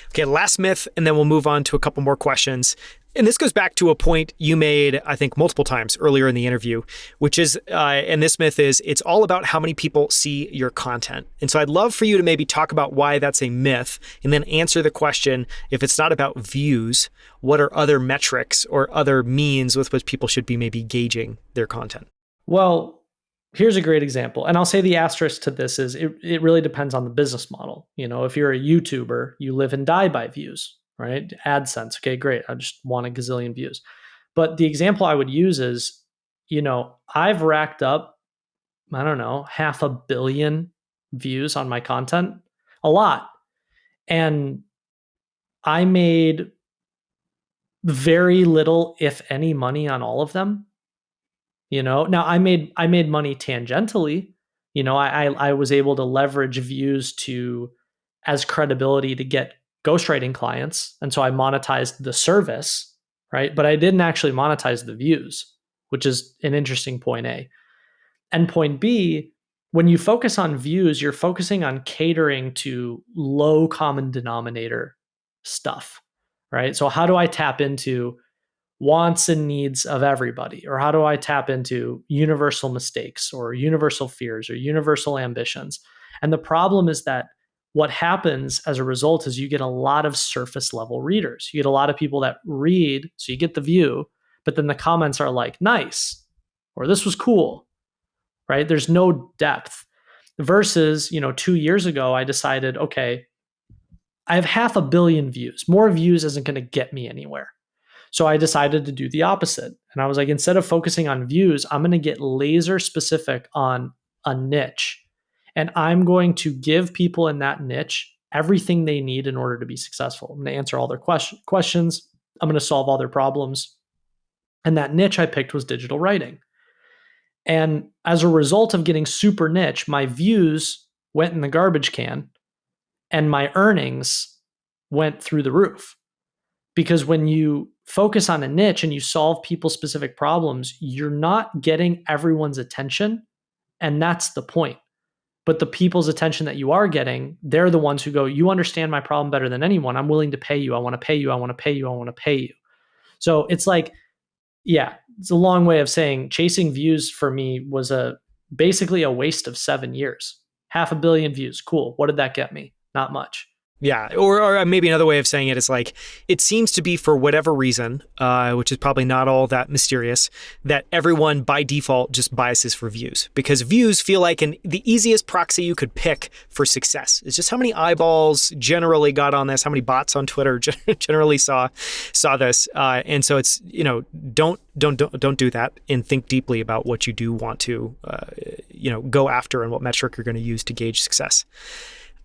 S1: Okay, last myth, and then we'll move on to a couple more questions. And this goes back to a point you made, I think, multiple times earlier in the interview, which is, and this myth is, it's all about how many people see your content. And so I'd love for you to maybe talk about why that's a myth, and then answer the question, if it's not about views, what are other metrics or other means with which people should be maybe gauging their content?
S2: Well, here's a great example. And I'll say the asterisk to this is it really depends on the business model. If you're a YouTuber, you live and die by views, right? AdSense. Okay, great. I just want a gazillion views. But the example I would use is, I've racked up, 500 million views on my content, a lot. And I made very little, if any, money on all of them. Now I made money tangentially. I was able to leverage views as credibility to get ghostwriting clients. And so I monetized the service, right? But I didn't actually monetize the views, which is an interesting point A. And point B, when you focus on views, you're focusing on catering to low common denominator stuff, right? So how do I tap into wants and needs of everybody? Or how do I tap into universal mistakes or universal fears or universal ambitions? And the problem is that what happens as a result is you get a lot of surface level readers. You get a lot of people that read, so you get the view, but then the comments are like, nice, or this was cool, right? There's no depth. Versus, 2 years ago, I decided, okay, I have 500 million views. More views isn't going to get me anywhere. So I decided to do the opposite. And I was like, instead of focusing on views, I'm going to get laser specific on a niche. And I'm going to give people in that niche everything they need in order to be successful. I'm going to answer all their questions. I'm going to solve all their problems. And that niche I picked was digital writing. And as a result of getting super niche, my views went in the garbage can and my earnings went through the roof. Because when you focus on a niche and you solve people's specific problems, you're not getting everyone's attention. And that's the point. But the people's attention that you are getting, they're the ones who go, you understand my problem better than anyone. I'm willing to pay you. I want to pay you. I want to pay you. I want to pay you. So it's like, yeah, it's a long way of saying chasing views for me was basically a waste of 7 years. 500 million views. Cool. What did that get me? Not much.
S1: Yeah, or maybe another way of saying it is like, it seems to be for whatever reason, which is probably not all that mysterious, that everyone by default just biases for views, because views feel like the easiest proxy you could pick for success. It's just how many eyeballs generally got on this, how many bots on Twitter generally saw this, and so it's, don't do that, and think deeply about what you do want to go after and what metric you're going to use to gauge success.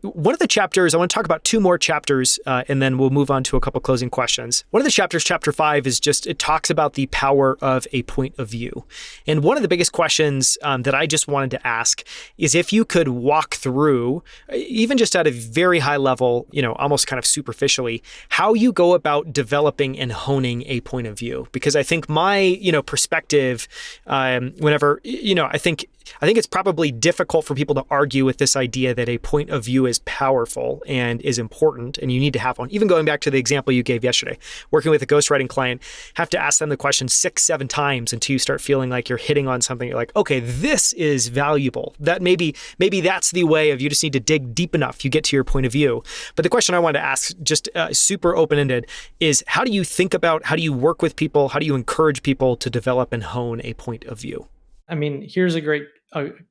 S1: One of the chapters, I want to talk about 2 more chapters, and then we'll move on to a couple closing questions. One of the chapters, chapter 5, it talks about the power of a point of view. And one of the biggest questions that I just wanted to ask is if you could walk through, even just at a very high level, almost kind of superficially, how you go about developing and honing a point of view. Because I think my, perspective, whenever, I think it's probably difficult for people to argue with this idea that a point of view is powerful and is important, and you need to have one. Even going back to the example you gave yesterday, working with a ghostwriting client, have to ask them the question 6-7 times until you start feeling like you're hitting on something. You're like, okay, this is valuable. That maybe that's the way of, you just need to dig deep enough, you get to your point of view. But the question I wanted to ask, just super open-ended, is how do you think about, how do you work with people, how do you encourage people to develop and hone a point of view?
S2: I mean, here's a great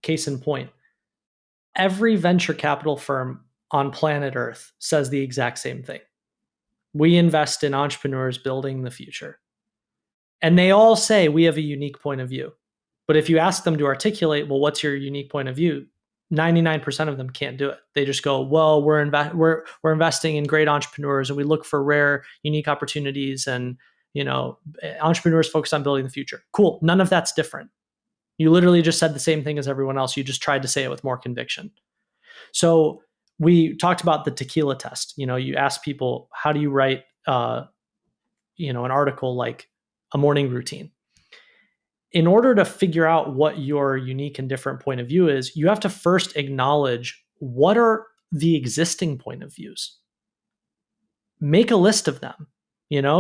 S2: case in point. Every venture capital firm on planet Earth says the exact same thing. We invest in entrepreneurs building the future. And they all say we have a unique point of view. But if you ask them to articulate, well, what's your unique point of view? 99% of them can't do it. They just go, well, we're investing in great entrepreneurs and we look for rare, unique opportunities, and entrepreneurs focus on building the future. Cool. None of that's different. You literally just said the same thing as everyone else. You just tried to say it with more conviction. So we talked about the tequila test. You ask people, how do you write, an article like a morning routine? In order to figure out what your unique and different point of view is, you have to first acknowledge what are the existing point of views. Make a list of them.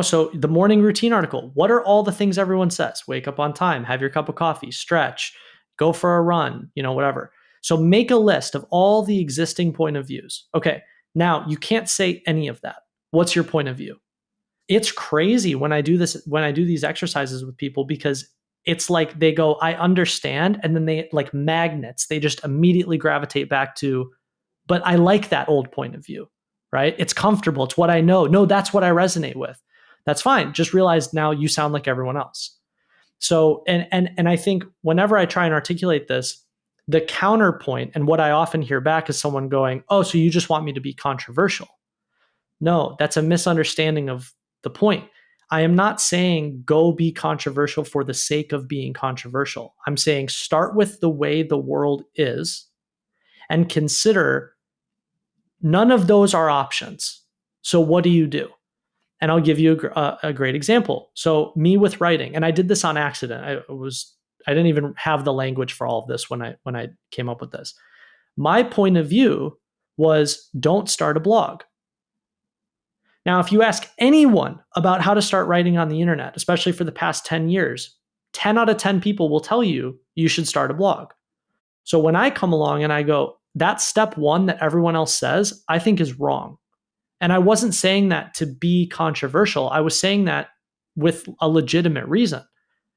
S2: So the morning routine article, what are all the things everyone says? Wake up on time, have your cup of coffee, stretch, go for a run, whatever. So make a list of all the existing point of views. Okay, now you can't say any of that. What's your point of view? It's crazy when I do these exercises with people, because it's like they go, I understand. And then they, like magnets, they just immediately gravitate back to, but I like that old point of view. Right? It's comfortable. It's what I know. No, that's what I resonate with. That's fine. Just realize now you sound like everyone else. So, and I think whenever I try and articulate this, the counterpoint, and what I often hear back is someone going, oh, so you just want me to be controversial. No, that's a misunderstanding of the point. I am not saying go be controversial for the sake of being controversial. I'm saying start with the way the world is and consider none of those are options. So what do you do? And I'll give you a great example. So me with writing, and I did this on accident. I didn't even have the language for all of this when I came up with this. My point of view was, don't start a blog. Now, if you ask anyone about how to start writing on the internet, especially for the past 10 years, 10 out of 10 people will tell you you should start a blog. So when I come along and I go, that's step 1 that everyone else says, I think is wrong. And I wasn't saying that to be controversial. I was saying that with a legitimate reason.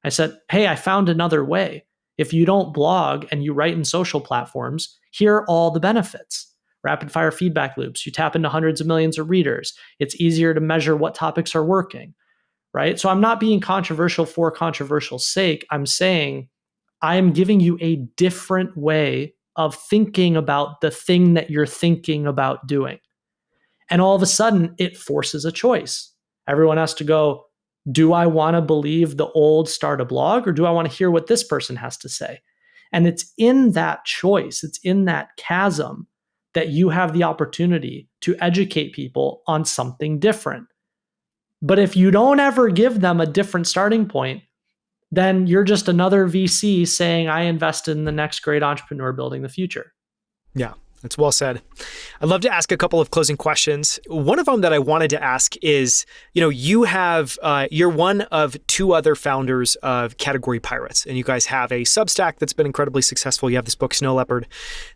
S2: I said, hey, I found another way. If you don't blog and you write in social platforms, here are all the benefits. Rapid fire feedback loops. You tap into hundreds of millions of readers. It's easier to measure what topics are working, right? So I'm not being controversial for controversial's sake. I'm saying I am giving you a different way of thinking about the thing that you're thinking about doing. And all of a sudden, it forces a choice. Everyone has to go, do I want to believe the old start a blog, or do I want to hear what this person has to say? And it's in that choice, it's in that chasm that you have the opportunity to educate people on something different. But if you don't ever give them a different starting point, then you're just another VC saying, I invested in the next great entrepreneur building the future.
S1: Yeah, that's well said. I'd love to ask a couple of closing questions. One of them that I wanted to ask is, you have, you're one of two other founders of Category Pirates, and you guys have a Substack that's been incredibly successful. You have this book, Snow Leopard,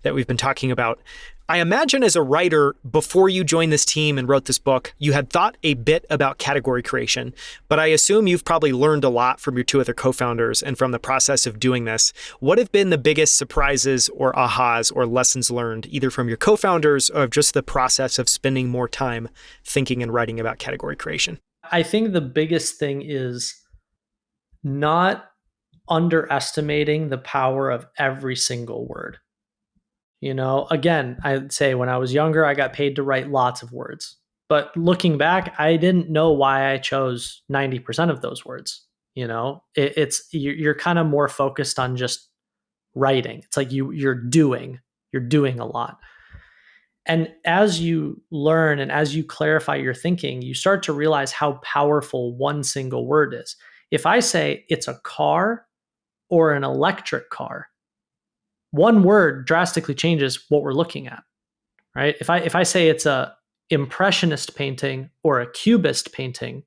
S1: that we've been talking about. I imagine as a writer, before you joined this team and wrote this book, you had thought a bit about category creation, but I assume you've probably learned a lot from your two other co-founders and from the process of doing this. What have been the biggest surprises or ahas or lessons learned, either from your co-founders or just the process of spending more time thinking and writing about category creation?
S2: I think the biggest thing is not underestimating the power of every single word. Again, I'd say when I was younger, I got paid to write lots of words. But looking back, I didn't know why I chose 90% of those words. You're kind of more focused on just writing. It's like you're doing a lot. And as you learn and as you clarify your thinking, you start to realize how powerful one single word is. If I say it's a car or an electric car, one word drastically changes what we're looking at, right? If I say it's a impressionist painting or a cubist painting,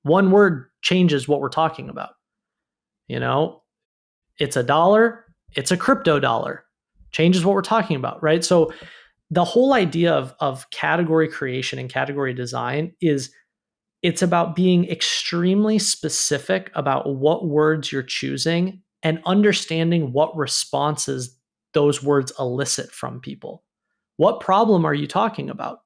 S2: one word changes what we're talking about. It's a dollar, it's a crypto dollar, changes what we're talking about, right? So the whole idea of category creation and category design is it's about being extremely specific about what words you're choosing and understanding what responses those words elicit from people. What problem are you talking about?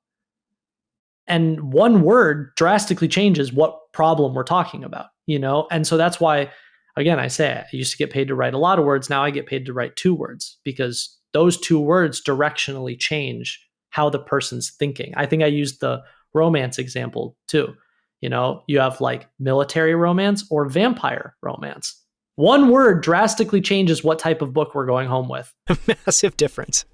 S2: And one word drastically changes what problem we're talking about, And so that's why, again, I say I used to get paid to write a lot of words. Now I get paid to write 2 words because those 2 words directionally change how the person's thinking. I think I used the romance example too. You have like military romance or vampire romance. One word drastically changes what type of book we're going home with.
S1: Massive difference.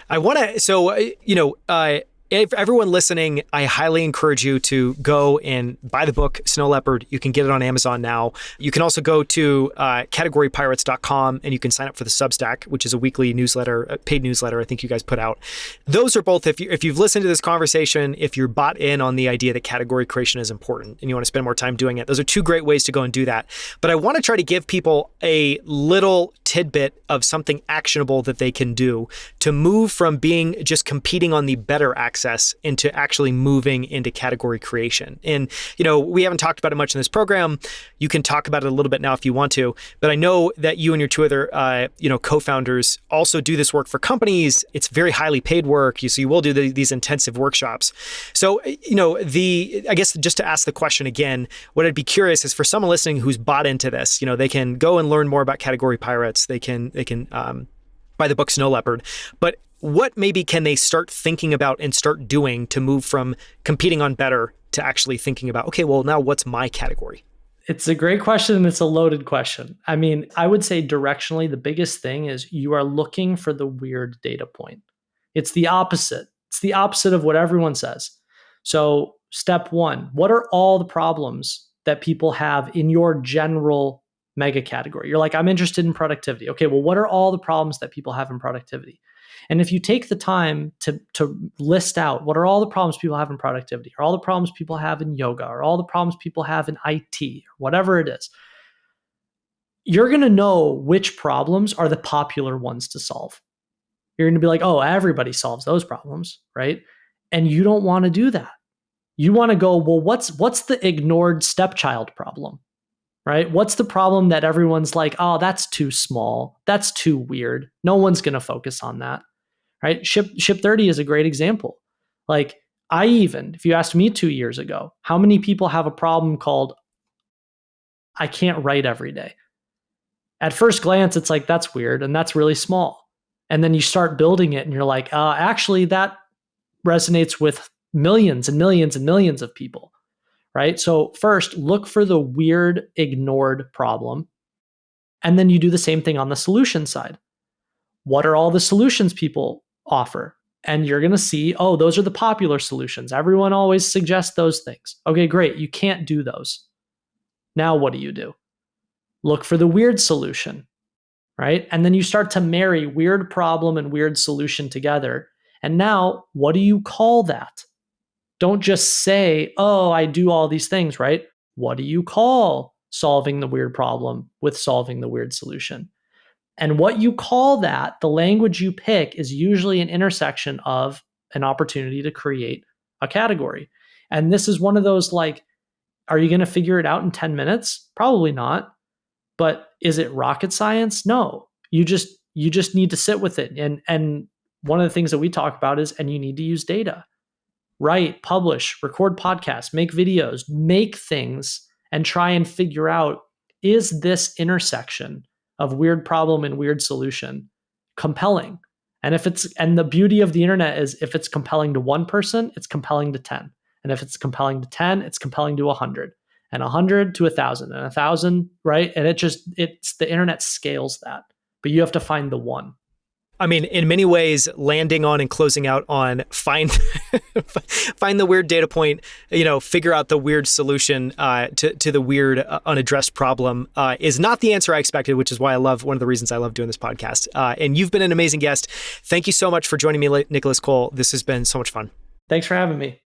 S1: I want to, if everyone listening, I highly encourage you to go and buy the book, Snow Leopard. You can get it on Amazon now. You can also go to categorypirates.com and you can sign up for the Substack, which is a weekly newsletter, a paid newsletter I think you guys put out. Those are both, if you've listened to this conversation, if you're bought in on the idea that category creation is important and you want to spend more time doing it, those are 2 great ways to go and do that. But I want to try to give people a little tidbit of something actionable that they can do to move from being just competing on the better access into actually moving into category creation. And, we haven't talked about it much in this program. You can talk about it a little bit now if you want to, but I know that you and your 2 other, co-founders also do this work for companies. It's very highly paid work. So you will do these intensive workshops. So, I guess just to ask the question again, what I'd be curious is for someone listening who's bought into this, they can go and learn more about Category Pirates. They can buy the book Snow Leopard, but what maybe can they start thinking about and start doing to move from competing on better to actually thinking about, okay, well, now what's my category?
S2: It's a great question and it's a loaded question. I mean, I would say directionally, the biggest thing is you are looking for the weird data point. It's the opposite. It's the opposite of what everyone says. So step 1, what are all the problems that people have in your general mega category? You're like, I'm interested in productivity. Okay, well, what are all the problems that people have in productivity? And if you take the time to list out what are all the problems people have in productivity, or all the problems people have in yoga, or all the problems people have in IT, or whatever it is, you're going to know which problems are the popular ones to solve. You're going to be like, oh, everybody solves those problems, right? And you don't want to do that. You want to go, well, what's the ignored stepchild problem? Right? What's the problem that everyone's like, oh, that's too small. That's too weird. No one's going to focus on that. Right? Ship 30 is a great example. Like, If you asked me 2 years ago, how many people have a problem called, I can't write every day? At first glance, it's like, that's weird and that's really small. And then you start building it and you're like, actually, that resonates with millions and millions and millions of people, right? So first, look for the weird, ignored problem. And then you do the same thing on the solution side. What are all the solutions people offer? And you're going to see, oh, those are the popular solutions. Everyone always suggests those things. Okay, great. You can't do those. Now what do? Look for the weird solution, right? And then you start to marry weird problem and weird solution together. And now, what do you call that? Don't just say, oh, I do all these things, right? What do you call solving the weird problem with solving the weird solution? And what you call that, the language you pick, is usually an intersection of an opportunity to create a category. And this is one of those, like, are you going to figure it out in 10 minutes? Probably not. But is it rocket science? No. You just need to sit with it. And one of the things that we talk about is, and you need to use data. Write, publish, record podcasts, make videos, make things, and try and figure out, is this intersection of weird problem and weird solution compelling? And the beauty of the internet is, if it's compelling to one person, it's compelling to 10. And if it's compelling to 10, it's compelling to 100, and 100 to 1,000, and 1,000, right? And it's the internet scales that, but you have to find the one.
S1: I mean, in many ways, landing on and closing out on find the weird data point, figure out the weird solution to the weird unaddressed problem is not the answer I expected, which is why one of the reasons I love doing this podcast. And you've been an amazing guest. Thank you so much for joining me, Nicolas Cole. This has been so much fun.
S2: Thanks for having me.